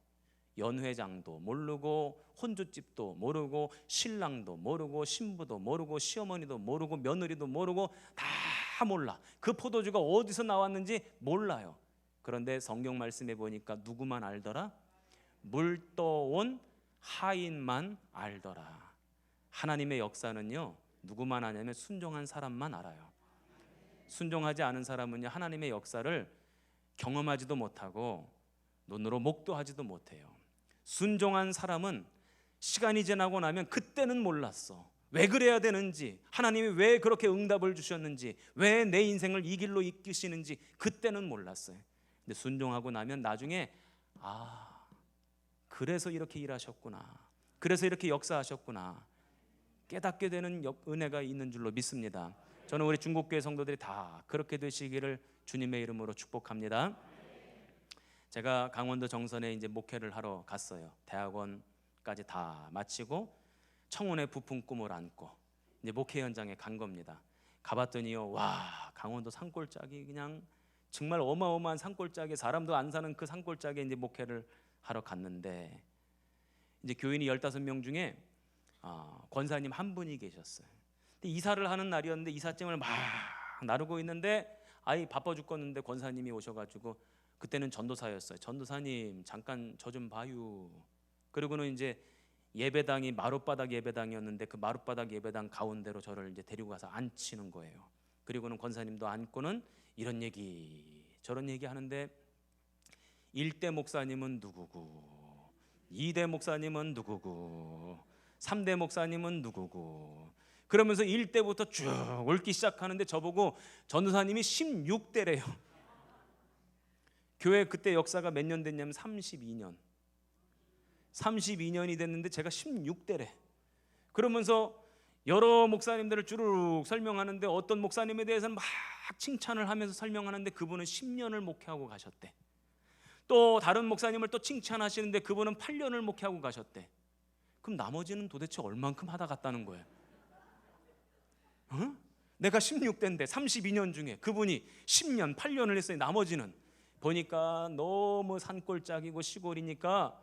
연회장도 모르고 혼주집도 모르고 신랑도 모르고 신부도 모르고 시어머니도 모르고 며느리도 모르고 다 몰라. 그 포도주가 어디서 나왔는지 몰라요. 그런데 성경 말씀에 보니까 누구만 알더라? 물떠온 하인만 알더라. 하나님의 역사는요, 누구만 아냐면 순종한 사람만 알아요. 순종하지 않은 사람은요, 하나님의 역사를 경험하지도 못하고 눈으로 목도하지도 못해요. 순종한 사람은 시간이 지나고 나면 그때는 몰랐어. 왜 그래야 되는지, 하나님이 왜 그렇게 응답을 주셨는지, 왜 내 인생을 이 길로 이끄시는지 그때는 몰랐어요. 근데 순종하고 나면 나중에 그래서 이렇게 일하셨구나, 그래서 이렇게 역사하셨구나 깨닫게 되는 은혜가 있는 줄로 믿습니다. 저는 우리 중국교회 성도들이 다 그렇게 되시기를 주님의 이름으로 축복합니다. 제가 강원도 정선에 이제 목회를 하러 갔어요. 대학원까지 다 마치고 청운의 부푼 꿈을 안고 이제 목회 현장에 간 겁니다. 가봤더니요, 와, 강원도 산골짜기 그냥 정말 어마어마한 산골짜기, 사람도 안 사는 그 산골짜기에 이제 목회를 하러 갔는데, 이제 교인이 15명 중에 권사님 한 분이 계셨어요. 근데 이사를 하는 날이었는데 이삿짐을 막 나르고 있는데 바빠 죽겠는데 권사님이 오셔가지고, 그때는 전도사였어요. 전도사님 잠깐 저 좀 봐요. 그리고는 이제 예배당이 마룻바닥 예배당이었는데 그 마룻바닥 예배당 가운데로 저를 이제 데리고 가서 앉히는 거예요. 그리고는 권사님도 앉고는 이런 얘기 저런 얘기 하는데, 1대 목사님은 누구고, 2대 목사님은 누구고, 3대 목사님은 누구고, 그러면서 1대부터 쭉 옳기 시작하는데 저보고 전도사님이 16대래요. 교회 그때 역사가 몇 년 됐냐면 32년이 됐는데 제가 16대래. 그러면서 여러 목사님들을 주르륵 설명하는데 어떤 목사님에 대해서는 막 칭찬을 하면서 설명하는데 그분은 10년을 목회하고 가셨대. 또 다른 목사님을 또 칭찬하시는데 그분은 8년을 목회하고 가셨대. 그럼 나머지는 도대체 얼만큼 하다 갔다는 거예요? 내가 16대인데 32년 중에 그분이 10년, 8년을 했어요. 나머지는 보니까 너무 산골짜기고 시골이니까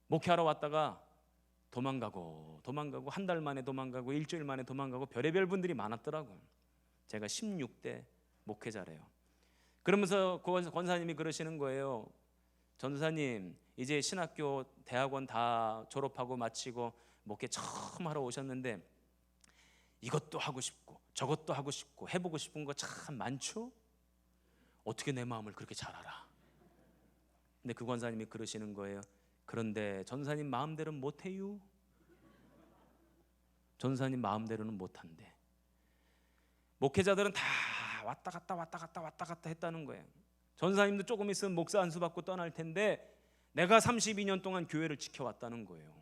목회하러 왔다가 도망가고 한 달 만에 도망가고 일주일 만에 도망가고 별의별 분들이 많았더라고요. 제가 16대 목회자래요. 그러면서 권사님이 그러시는 거예요. 전도사님, 이제 신학교 대학원 다 졸업하고 마치고 목회 처음 하러 오셨는데 이것도 하고 싶고 저것도 하고 싶고 해보고 싶은 거 참 많죠? 어떻게 내 마음을 그렇게 잘 알아? 근데 그 권사님이 그러시는 거예요. 그런데 전도사님 마음대로는 못해요. 전도사님 마음대로는 못한대. 목회자들은 다 왔다 갔다 했다는 거예요. 전도사님도 조금 있으면 목사 안수 받고 떠날 텐데 내가 32년 동안 교회를 지켜왔다는 거예요.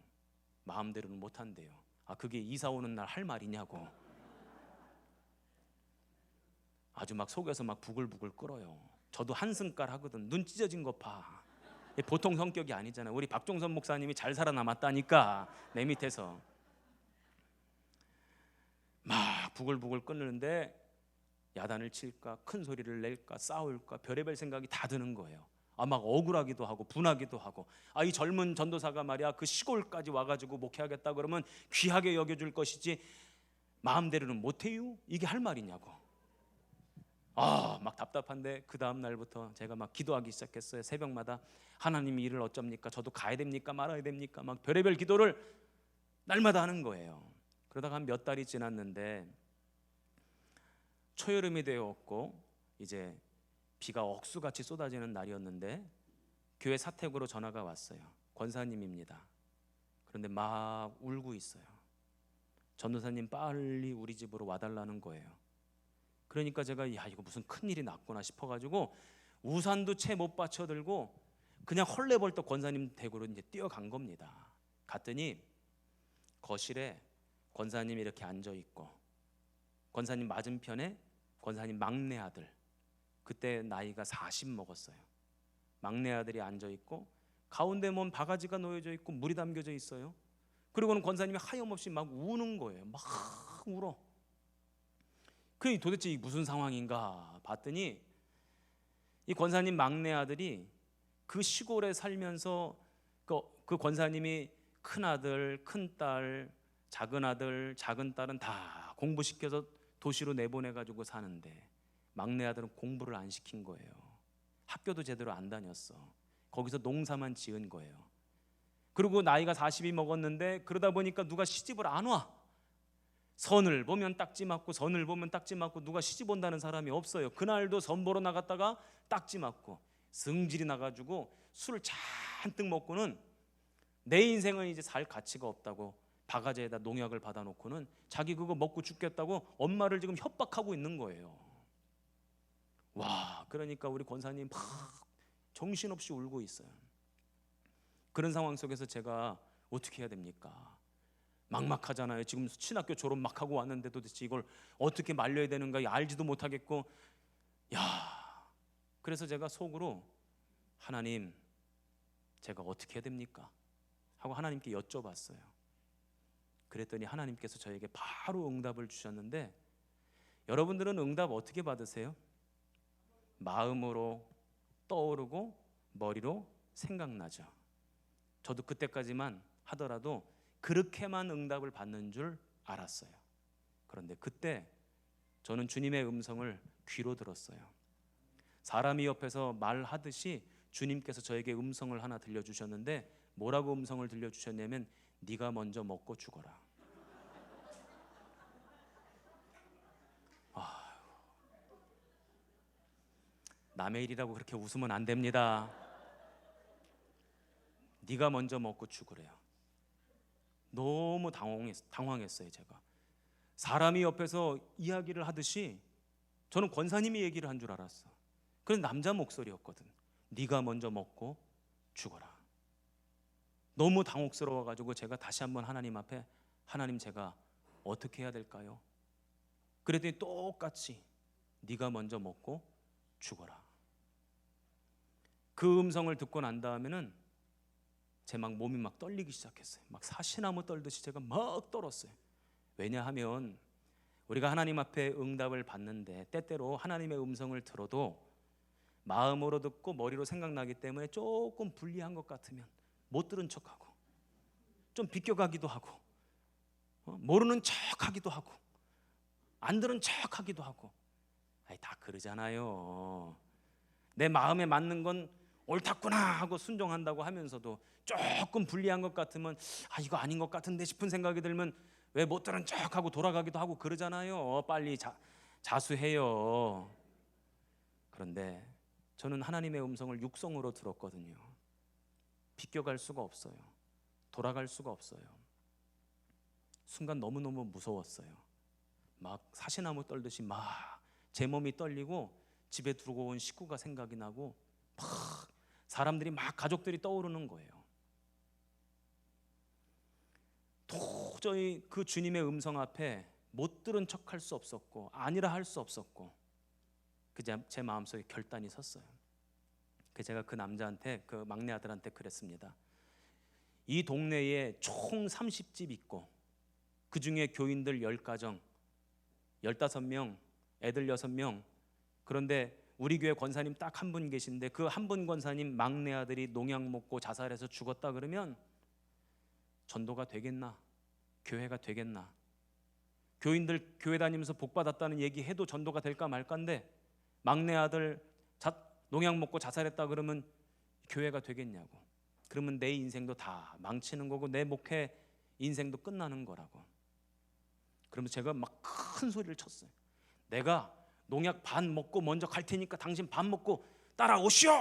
마음대로는 못한대요. 그게 이사 오는 날 할 말이냐고. 아주 막 속에서 막 부글부글 끓어요. 저도 한승깔 하거든. 눈 찢어진 거 봐. 보통 성격이 아니잖아요. 우리 박종선 목사님이 잘 살아남았다니까. 내 밑에서 막 부글부글 끓는데 야단을 칠까, 큰 소리를 낼까, 싸울까, 별의별 생각이 다 드는 거예요. 막 억울하기도 하고 분하기도 하고, 이 젊은 전도사가 말이야 그 시골까지 와가지고 목회하겠다 그러면 귀하게 여겨줄 것이지 마음대로는 못해요? 이게 할 말이냐고. 막 답답한데 그 다음 날부터 제가 막 기도하기 시작했어요. 새벽마다 하나님이 일을 어쩝니까? 저도 가야 됩니까? 말아야 됩니까? 막 별의별 기도를 날마다 하는 거예요. 그러다가 한 몇 달이 지났는데 초여름이 되었고 이제 비가 억수같이 쏟아지는 날이었는데 교회 사택으로 전화가 왔어요. 권사님입니다. 그런데 막 울고 있어요. 전도사님 빨리 우리 집으로 와달라는 거예요. 그러니까 제가 이거 무슨 큰일이 났구나 싶어가지고 우산도 채 못 받쳐 들고 그냥 헐레벌떡 권사님 댁으로 이제 뛰어간 겁니다. 갔더니 거실에 권사님이 이렇게 앉아 있고 권사님 맞은편에 권사님 막내 아들, 그때 나이가 40 먹었어요. 막내 아들이 앉아 있고 가운데 뭔 바가지가 놓여져 있고 물이 담겨져 있어요. 그리고는 권사님이 하염없이 막 우는 거예요. 막 울어. 그게 도대체 이 무슨 상황인가 봤더니 이 권사님 막내 아들이 그 시골에 살면서 그 권사님이 큰 아들, 큰 딸, 작은 아들, 작은 딸은 다 공부시켜서 도시로 내보내가지고 사는데 막내 아들은 공부를 안 시킨 거예요. 학교도 제대로 안 다녔어. 거기서 농사만 지은 거예요. 그리고 나이가 40이 먹었는데 그러다 보니까 누가 시집을 안 와. 선을 보면 딱지 맞고 선을 보면 딱지 맞고 누가 시집 온다는 사람이 없어요. 그날도 선 보러 나갔다가 딱지 맞고 성질이 나가지고 술을 잔뜩 먹고는 내 인생은 이제 살 가치가 없다고 바가지에다 농약을 받아놓고는 자기 그거 먹고 죽겠다고 엄마를 지금 협박하고 있는 거예요. 와, 그러니까 우리 권사님 막 정신없이 울고 있어요. 그런 상황 속에서 제가 어떻게 해야 됩니까? 막막하잖아요. 지금 신학교 졸업 막 하고 왔는데 도대체 이걸 어떻게 말려야 되는가 알지도 못하겠고, 야, 그래서 제가 속으로 하나님, 제가 어떻게 해야 됩니까? 하고 하나님께 여쭤봤어요. 그랬더니 하나님께서 저에게 바로 응답을 주셨는데, 여러분들은 응답 어떻게 받으세요? 마음으로 떠오르고 머리로 생각나죠. 저도 그때까지만 하더라도 그렇게만 응답을 받는 줄 알았어요. 그런데 그때 저는 주님의 음성을 귀로 들었어요. 사람이 옆에서 말하듯이 주님께서 저에게 음성을 하나 들려주셨는데, 뭐라고 음성을 들려주셨냐면 네가 먼저 먹고 죽어라. 남의 일이라고 그렇게 웃으면 안 됩니다. 네가 먼저 먹고 죽으래요. 너무 당황했어요. 제가 사람이 옆에서 이야기를 하듯이 저는 권사님이 얘기를 한 줄 알았어. 그런 남자 목소리였거든. 네가 먼저 먹고 죽어라. 너무 당혹스러워가지고 제가 다시 한번 하나님 앞에, 하나님, 제가 어떻게 해야 될까요? 그랬더니 똑같이 네가 먼저 먹고 죽어라. 그 음성을 듣고 난 다음에는 제 막 몸이 막 떨리기 시작했어요. 막 사시나무 떨듯이 제가 막 떨었어요. 왜냐하면 우리가 하나님 앞에 응답을 받는데 때때로 하나님의 음성을 들어도 마음으로 듣고 머리로 생각나기 때문에 조금 불리한 것 같으면 못 들은 척하고 좀 비껴가기도 하고 모르는 척하기도 하고 안 들은 척하기도 하고, 다 그러잖아요. 내 마음에 맞는 건 옳았구나 하고 순종한다고 하면서도 조금 불리한 것 같으면 이거 아닌 것 같은데 싶은 생각이 들면 왜 못 들은 척하고 돌아가기도 하고 그러잖아요. 빨리 자수해요. 그런데 저는 하나님의 음성을 육성으로 들었거든요. 비껴갈 수가 없어요. 돌아갈 수가 없어요. 순간 너무너무 무서웠어요. 막 사시나무 떨듯이 막 제 몸이 떨리고 집에 두고 온 식구가 생각이 나고 막 사람들이 막 가족들이 떠오르는 거예요. 도저히 그 주님의 음성 앞에 못 들은 척할 수 없었고 아니라 할 수 없었고 제 마음속에 결단이 섰어요. 제가 그 남자한테, 그 막내 아들한테 그랬습니다. 이 동네에 총 30집 있고 그 중에 교인들 10가정, 15명, 애들 6명, 그런데 우리 교회 권사님 딱 한 분 계신데 그 한 분 권사님 막내 아들이 농약 먹고 자살해서 죽었다 그러면 전도가 되겠나? 교회가 되겠나? 교인들 교회 다니면서 복 받았다는 얘기 해도 전도가 될까 말까인데 막내 아들 농약 먹고 자살했다 그러면 교회가 되겠냐고. 그러면 내 인생도 다 망치는 거고 내 목회 인생도 끝나는 거라고. 그러면서 제가 막 큰 소리를 쳤어요. 내가 농약 반 먹고 먼저 갈 테니까 당신 반 먹고 따라오시오.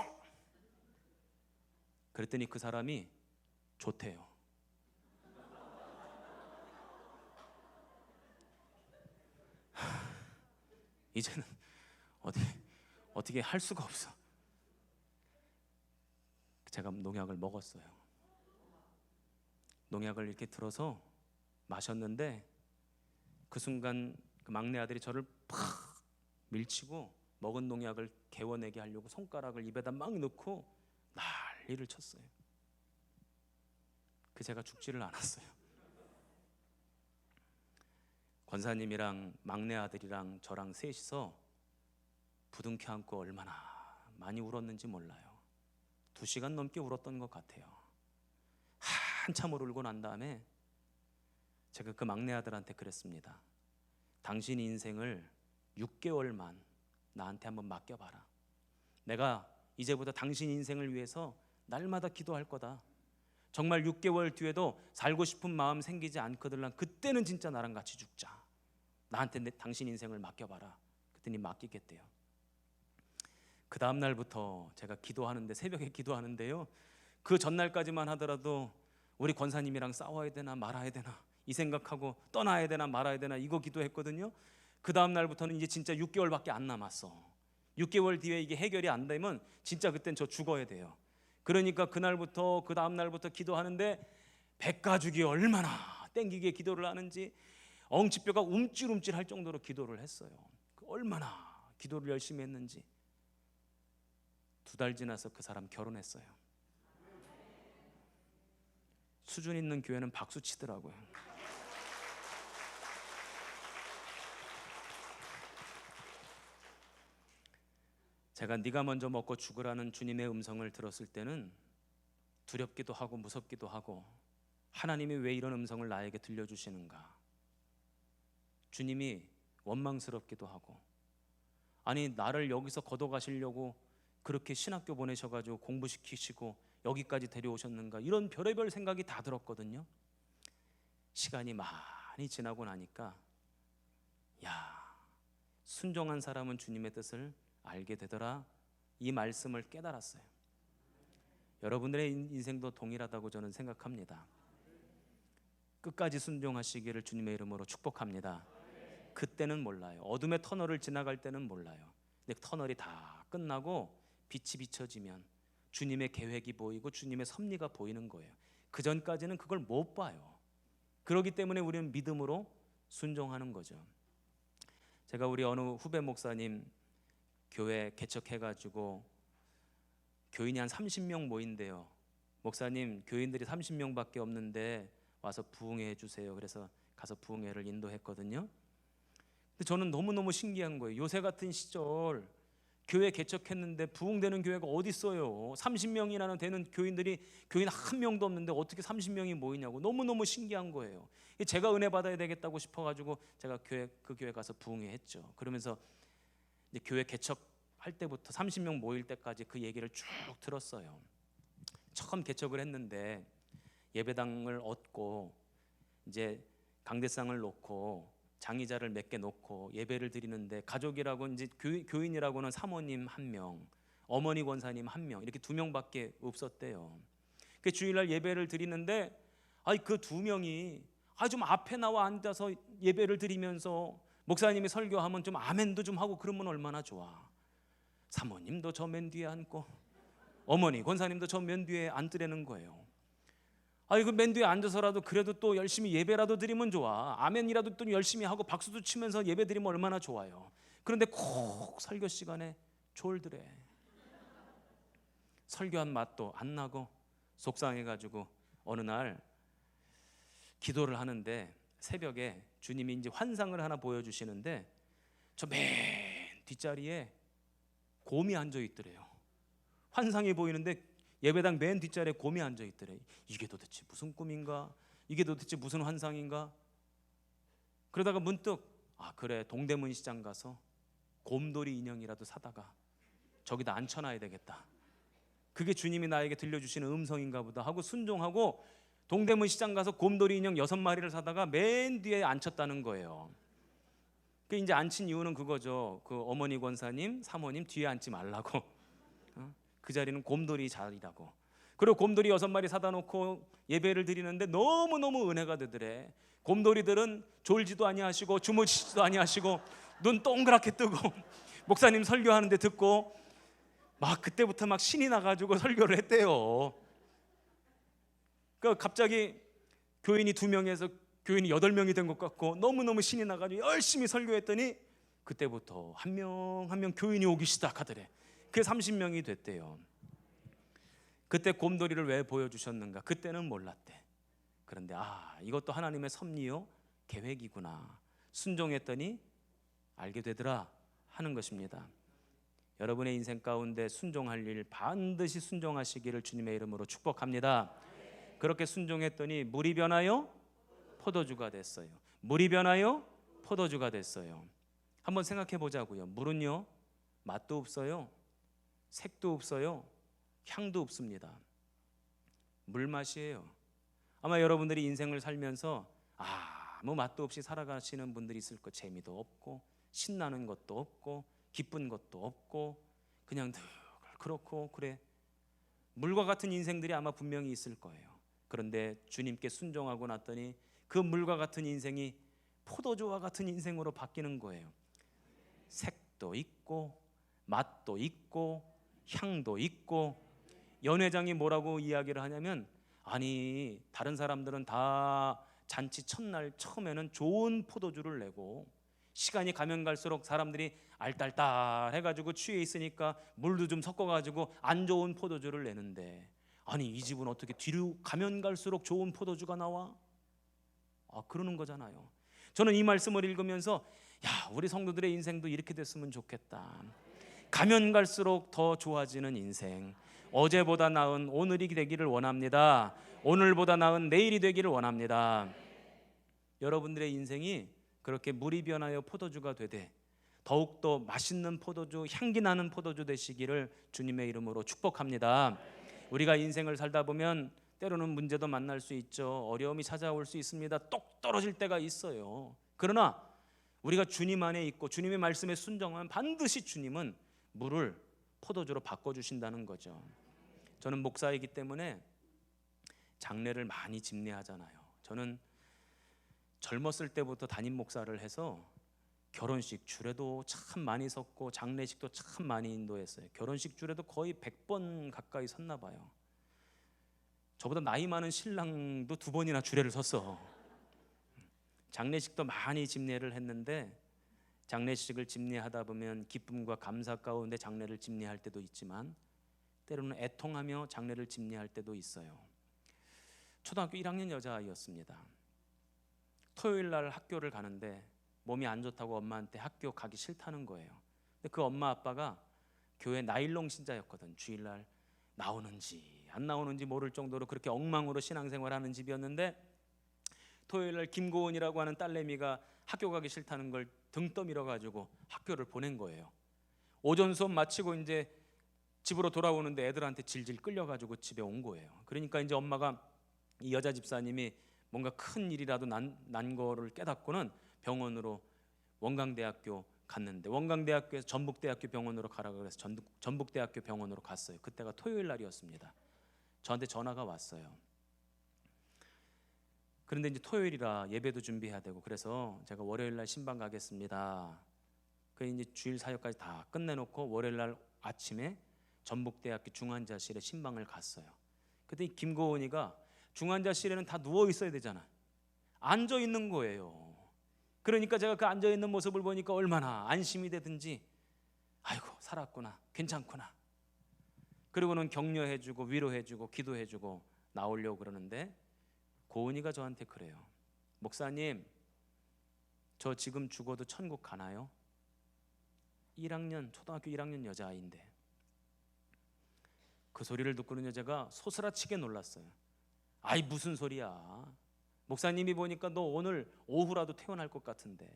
그랬더니 그 사람이 좋대요. 이제는 어떻게 할 수가 없어. 제가 농약을 먹었어요. 농약을 이렇게 들어서 마셨는데 그 순간 그 막내 아들이 저를 팍 밀치고 먹은 농약을 개워내게 하려고 손가락을 입에다 막 넣고 난리를 쳤어요. 제가 죽지를 않았어요. 권사님이랑 막내 아들이랑 저랑 셋이서 부둥켜 안고 얼마나 많이 울었는지 몰라요. 2시간 넘게 울었던 것 같아요. 한참을 울고 난 다음에 제가 그 막내 아들한테 그랬습니다. 당신 인생을 6개월만 나한테 한번 맡겨봐라. 내가 이제부터 당신 인생을 위해서 날마다 기도할 거다. 정말 6개월 뒤에도 살고 싶은 마음 생기지 않거든. 그때는 진짜 나랑 같이 죽자. 나한테 당신 인생을 맡겨봐라. 그랬더니 맡기겠대요. 그 다음 날부터 제가 기도하는데, 새벽에 기도하는데요, 그 전날까지만 하더라도 우리 권사님이랑 싸워야 되나 말아야 되나 이 생각하고, 떠나야 되나 말아야 되나 이거 기도했거든요. 그 다음 날부터는 이제 진짜 6개월밖에 안 남았어. 6개월 뒤에 이게 해결이 안 되면 진짜 그땐 저 죽어야 돼요. 그러니까 그날부터, 그 다음 날부터 기도하는데 백가죽이 얼마나 땡기게 기도를 하는지, 엉치뼈가 움찔움찔 할 정도로 기도를 했어요. 얼마나 기도를 열심히 했는지. 2달 지나서 그 사람 결혼했어요. 수준 있는 교회는 박수 치더라고요. 제가 네가 먼저 먹고 죽으라는 주님의 음성을 들었을 때는 두렵기도 하고 무섭기도 하고, 하나님이 왜 이런 음성을 나에게 들려주시는가, 주님이 원망스럽기도 하고, 아니 나를 여기서 걷어가시려고 그렇게 신학교 보내셔가지고 공부시키시고 여기까지 데려오셨는가, 이런 별의별 생각이 다 들었거든요. 시간이 많이 지나고 나니까 순종한 사람은 주님의 뜻을 알게 되더라, 이 말씀을 깨달았어요. 여러분들의 인생도 동일하다고 저는 생각합니다. 끝까지 순종하시기를 주님의 이름으로 축복합니다. 그때는 몰라요. 어둠의 터널을 지나갈 때는 몰라요. 근데 터널이 다 끝나고 빛이 비춰지면 주님의 계획이 보이고 주님의 섭리가 보이는 거예요. 그 전까지는 그걸 못 봐요. 그렇기 때문에 우리는 믿음으로 순종하는 거죠. 제가 우리 어느 후배 목사님 교회 개척해가지고 교인이 한 30명 모인대요. 목사님, 교인들이 30명밖에 없는데 와서 부흥회 해주세요. 그래서 가서 부흥회를 인도했거든요. 근데 저는 너무너무 신기한 거예요. 요새 같은 시절 교회 개척했는데 부흥되는 교회가 어디 있어요? 30명이나 되는 교인들이, 교인 한 명도 없는데 어떻게 30명이 모이냐고 너무너무 신기한 거예요. 제가 은혜 받아야 되겠다고 싶어가지고 제가 그 교회 가서 부흥회 했죠. 그러면서 이제 교회 개척할 때부터 30명 모일 때까지 그 얘기를 쭉 들었어요. 처음 개척을 했는데 예배당을 얻고 이제 강대상을 놓고 장의자를 몇 개 놓고 예배를 드리는데, 가족이라고 이제 교인이라고는 사모님 1명, 어머니 권사님 1명, 이렇게 2명밖에 없었대요. 그 주일날 예배를 드리는데 그 2명이 좀 앞에 나와 앉아서 예배를 드리면서 목사님이 설교하면 좀 아멘도 좀 하고 그러면 얼마나 좋아. 사모님도 저 맨 뒤에 앉고 어머니 권사님도 저 맨 뒤에 앉으라는 거예요. 그 맨 뒤에 앉아서라도 그래도 또 열심히 예배라도 드리면 좋아. 아멘이라도 또 열심히 하고 박수도 치면서 예배 드리면 얼마나 좋아요. 그런데 꼭 설교 시간에 졸드래. 설교한 맛도 안 나고 속상해가지고 어느 날 기도를 하는데 새벽에 주님이 이제 환상을 하나 보여주시는데 저 맨 뒷자리에 곰이 앉아 있더래요. 환상이 보이는데 예배당 맨 뒷자리에 곰이 앉아 있더래. 이게 도대체 무슨 꿈인가? 이게 도대체 무슨 환상인가? 그러다가 문득 그래, 동대문 시장 가서 곰돌이 인형이라도 사다가 저기다 앉혀놔야 되겠다. 그게 주님이 나에게 들려주시는 음성인가 보다 하고 순종하고 동대문 시장 가서 곰돌이 인형 6마리를 사다가 맨 뒤에 앉혔다는 거예요. 그 이제 앉힌 이유는 그거죠. 그 어머니 권사님, 사모님 뒤에 앉지 말라고. 그 자리는 곰돌이 자리라고. 그리고 곰돌이 6마리 사다 놓고 예배를 드리는데 너무너무 은혜가 되더래. 곰돌이들은 졸지도 아니하시고 주무시지도 아니하시고 눈 동그랗게 뜨고 목사님 설교하는데 듣고 그때부터 신이 나가지고 설교를 했대요. 그러니까 갑자기 교인이 2명에서 교인이 8명이 된 것 같고 너무너무 신이 나가지고 열심히 설교했더니 그때부터 한 명 한 명 교인이 오기 시작하더래. 그게 30명이 됐대요. 그때 곰돌이를 왜 보여주셨는가? 그때는 몰랐대. 그런데 이것도 하나님의 섭리요 계획이구나. 순종했더니 알게 되더라 하는 것입니다. 여러분의 인생 가운데 순종할 일 반드시 순종하시기를 주님의 이름으로 축복합니다. 그렇게 순종했더니 물이 변하여 포도주가 됐어요. 물이 변하여 포도주가 됐어요. 한번 생각해 보자고요. 물은요 맛도 없어요, 색도 없어요, 향도 없습니다. 물맛이에요. 아마 여러분들이 인생을 살면서 아무 맛도 없이 살아가시는 분들이 있을 거. 재미도 없고 신나는 것도 없고 기쁜 것도 없고 그냥 늘 그렇고 그래. 물과 같은 인생들이 아마 분명히 있을 거예요. 그런데 주님께 순종하고 났더니 그 물과 같은 인생이 포도주와 같은 인생으로 바뀌는 거예요. 색도 있고 맛도 있고 향도 있고. 연회장이 뭐라고 이야기를 하냐면, 아니 다른 사람들은 다 잔치 첫날 처음에는 좋은 포도주를 내고 시간이 가면 갈수록 사람들이 알딸딸 해가지고 취해 있으니까 물도 좀 섞어가지고 안 좋은 포도주를 내는데, 아니 이 집은 어떻게 뒤로 가면 갈수록 좋은 포도주가 나와? 그러는 거잖아요. 저는 이 말씀을 읽으면서 우리 성도들의 인생도 이렇게 됐으면 좋겠다. 가면 갈수록 더 좋아지는 인생, 어제보다 나은 오늘이 되기를 원합니다. 오늘보다 나은 내일이 되기를 원합니다. 여러분들의 인생이 그렇게 물이 변하여 포도주가 되되 더욱더 맛있는 포도주, 향기 나는 포도주 되시기를 주님의 이름으로 축복합니다. 우리가 인생을 살다 보면 때로는 문제도 만날 수 있죠. 어려움이 찾아올 수 있습니다. 똑 떨어질 때가 있어요. 그러나 우리가 주님 안에 있고 주님의 말씀에 순종하면 반드시 주님은 물을 포도주로 바꿔주신다는 거죠. 저는 목사이기 때문에 장례를 많이 집례하잖아요. 저는 젊었을 때부터 담임 목사를 해서 결혼식 주례도 참 많이 섰고 장례식도 참 많이 인도했어요. 결혼식 주례도 거의 100번 가까이 섰나 봐요. 저보다 나이 많은 신랑도 2번이나 주례를 섰어. 장례식도 많이 집례를 했는데, 장례식을 집례하다 보면 기쁨과 감사 가운데 장례를 집례할 때도 있지만 때로는 애통하며 장례를 집례할 때도 있어요. 초등학교 1학년 여자아이였습니다. 토요일 날 학교를 가는데 몸이 안 좋다고 엄마한테 학교 가기 싫다는 거예요. 근데 그 엄마 아빠가 교회 나일론 신자였거든. 주일날 나오는지 안 나오는지 모를 정도로 그렇게 엉망으로 신앙생활하는 집이었는데, 토요일 날 김고은이라고 하는 딸내미가 학교 가기 싫다는 걸 등 떠밀어 가지고 학교를 보낸 거예요. 오전 수업 마치고 이제 집으로 돌아오는데 애들한테 질질 끌려 가지고 집에 온 거예요. 그러니까 이제 엄마가, 이 여자 집사님이 뭔가 큰 일이라도 난 거를 깨닫고는 병원으로 원광대학교 갔는데, 원광대학교에서 전북대학교 병원으로 가라고 그래서 전북대학교 병원으로 갔어요. 그때가 토요일 날이었습니다. 저한테 전화가 왔어요. 그런데 이제 토요일이라 예배도 준비해야 되고 그래서 제가 월요일 날 신방 가겠습니다. 그 이제 주일 사역까지 다 끝내놓고 월요일 날 아침에 전북대학교 중환자실에 신방을 갔어요. 그때 이 김고은이가 중환자실에는 다 누워 있어야 되잖아. 앉아 있는 거예요. 그러니까 제가 그 앉아 있는 모습을 보니까 얼마나 안심이 되든지, 아이고 살았구나, 괜찮구나. 그리고는 격려해주고 위로해주고 기도해주고 나오려고 그러는데, 고은이가 저한테 그래요. 목사님, 저 지금 죽어도 천국 가나요? 1학년, 초등학교 1학년 여자아이인데. 그 소리를 듣고는 제가 소스라치게 놀랐어요. 아이 무슨 소리야. 목사님이 보니까 너 오늘 오후라도 태어날 것 같은데.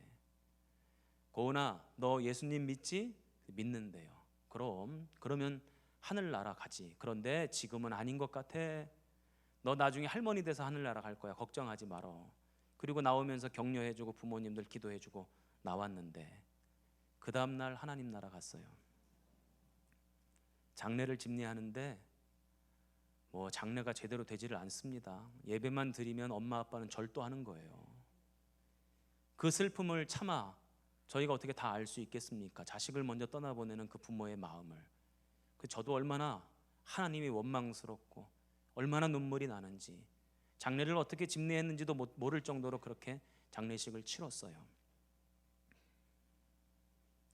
고은아, 너 예수님 믿지? 믿는데요. 그러면 하늘나라 가지. 그런데 지금은 아닌 것 같아. 너 나중에 할머니 돼서 하늘나라 갈 거야. 걱정하지 말어. 그리고 나오면서 격려해주고 부모님들 기도해주고 나왔는데, 그 다음날 하나님 나라 갔어요. 장례를 집례하는데 장례가 제대로 되지를 않습니다. 예배만 드리면 엄마 아빠는 절도하는 거예요. 그 슬픔을 참아 저희가 어떻게 다 알 수 있겠습니까? 자식을 먼저 떠나보내는 그 부모의 마음을. 저도 얼마나 하나님이 원망스럽고 얼마나 눈물이 나는지, 장례를 어떻게 집례했는지도 모를 정도로 그렇게 장례식을 치렀어요.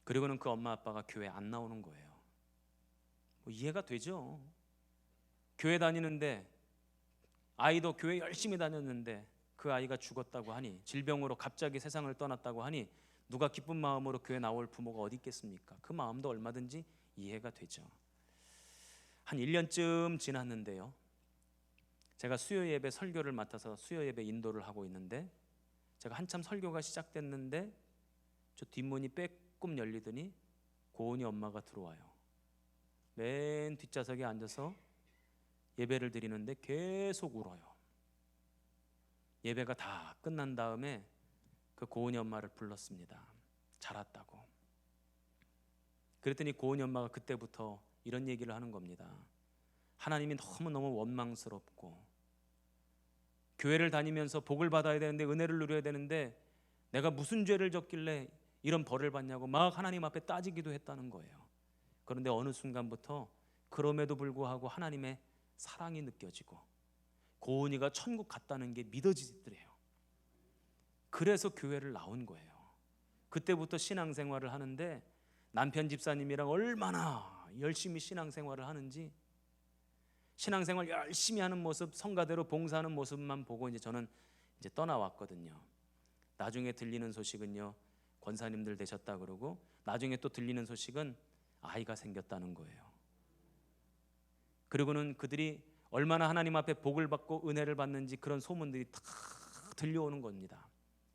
그리고는 그 엄마 아빠가 교회 안 나오는 거예요. 이해가 되죠? 교회 다니는데, 아이도 교회 열심히 다녔는데 그 아이가 죽었다고 하니, 질병으로 갑자기 세상을 떠났다고 하니 누가 기쁜 마음으로 교회 나올 부모가 어디 있겠습니까? 그 마음도 얼마든지 이해가 되죠. 한 1년쯤 지났는데요, 제가 수요 예배 설교를 맡아서 수요 예배 인도를 하고 있는데, 제가 한참 설교가 시작됐는데 저 뒷문이 빼꼼 열리더니 고은이 엄마가 들어와요. 맨 뒷좌석에 앉아서 예배를 드리는데 계속 울어요. 예배가 다 끝난 다음에 그 고은이 엄마를 불렀습니다. 잘 왔다고. 그랬더니 고은이 엄마가 그때부터 이런 얘기를 하는 겁니다. 하나님이 너무너무 원망스럽고 교회를 다니면서 복을 받아야 되는데, 은혜를 누려야 되는데 내가 무슨 죄를 졌길래 이런 벌을 받냐고 막 하나님 앞에 따지기도 했다는 거예요. 그런데 어느 순간부터 그럼에도 불구하고 하나님의 사랑이 느껴지고 고은이가 천국 갔다는 게 믿어지더래요. 그래서 교회를 나온 거예요. 그때부터 신앙생활을 하는데 남편 집사님이랑 얼마나 열심히 신앙생활을 하는지, 신앙생활 열심히 하는 모습, 성가대로 봉사하는 모습만 보고 이제 저는 이제 떠나왔거든요. 나중에 들리는 소식은요, 권사님들 되셨다 그러고, 나중에 또 들리는 소식은 아이가 생겼다는 거예요. 그리고는 그들이 얼마나 하나님 앞에 복을 받고 은혜를 받는지 그런 소문들이 다 들려오는 겁니다.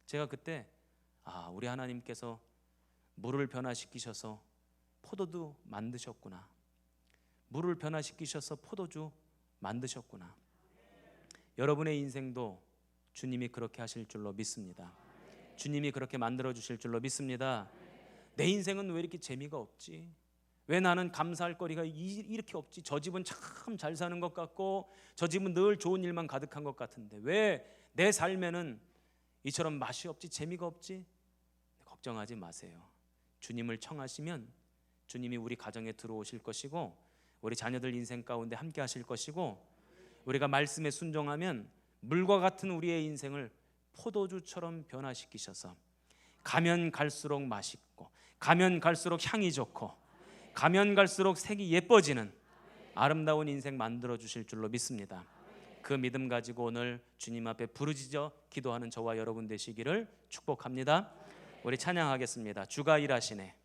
제가 그때 우리 하나님께서 물을 변화시키셔서 포도주 만드셨구나. 물을 변화시키셔서 포도주 만드셨구나. 여러분의 인생도 주님이 그렇게 하실 줄로 믿습니다. 주님이 그렇게 만들어 주실 줄로 믿습니다. 내 인생은 왜 이렇게 재미가 없지? 왜 나는 감사할 거리가 이렇게 없지? 저 집은 참 잘 사는 것 같고 저 집은 늘 좋은 일만 가득한 것 같은데 왜 내 삶에는 이처럼 맛이 없지, 재미가 없지? 걱정하지 마세요. 주님을 청하시면 주님이 우리 가정에 들어오실 것이고 우리 자녀들 인생 가운데 함께 하실 것이고, 우리가 말씀에 순종하면 물과 같은 우리의 인생을 포도주처럼 변화시키셔서 가면 갈수록 맛있고 가면 갈수록 향이 좋고 가면 갈수록 색이 예뻐지는 아름다운 인생 만들어 주실 줄로 믿습니다. 그 믿음 가지고 오늘 주님 앞에 부르짖어 기도하는 저와 여러분 되시기를 축복합니다. 우리 찬양하겠습니다. 주가 일하시네.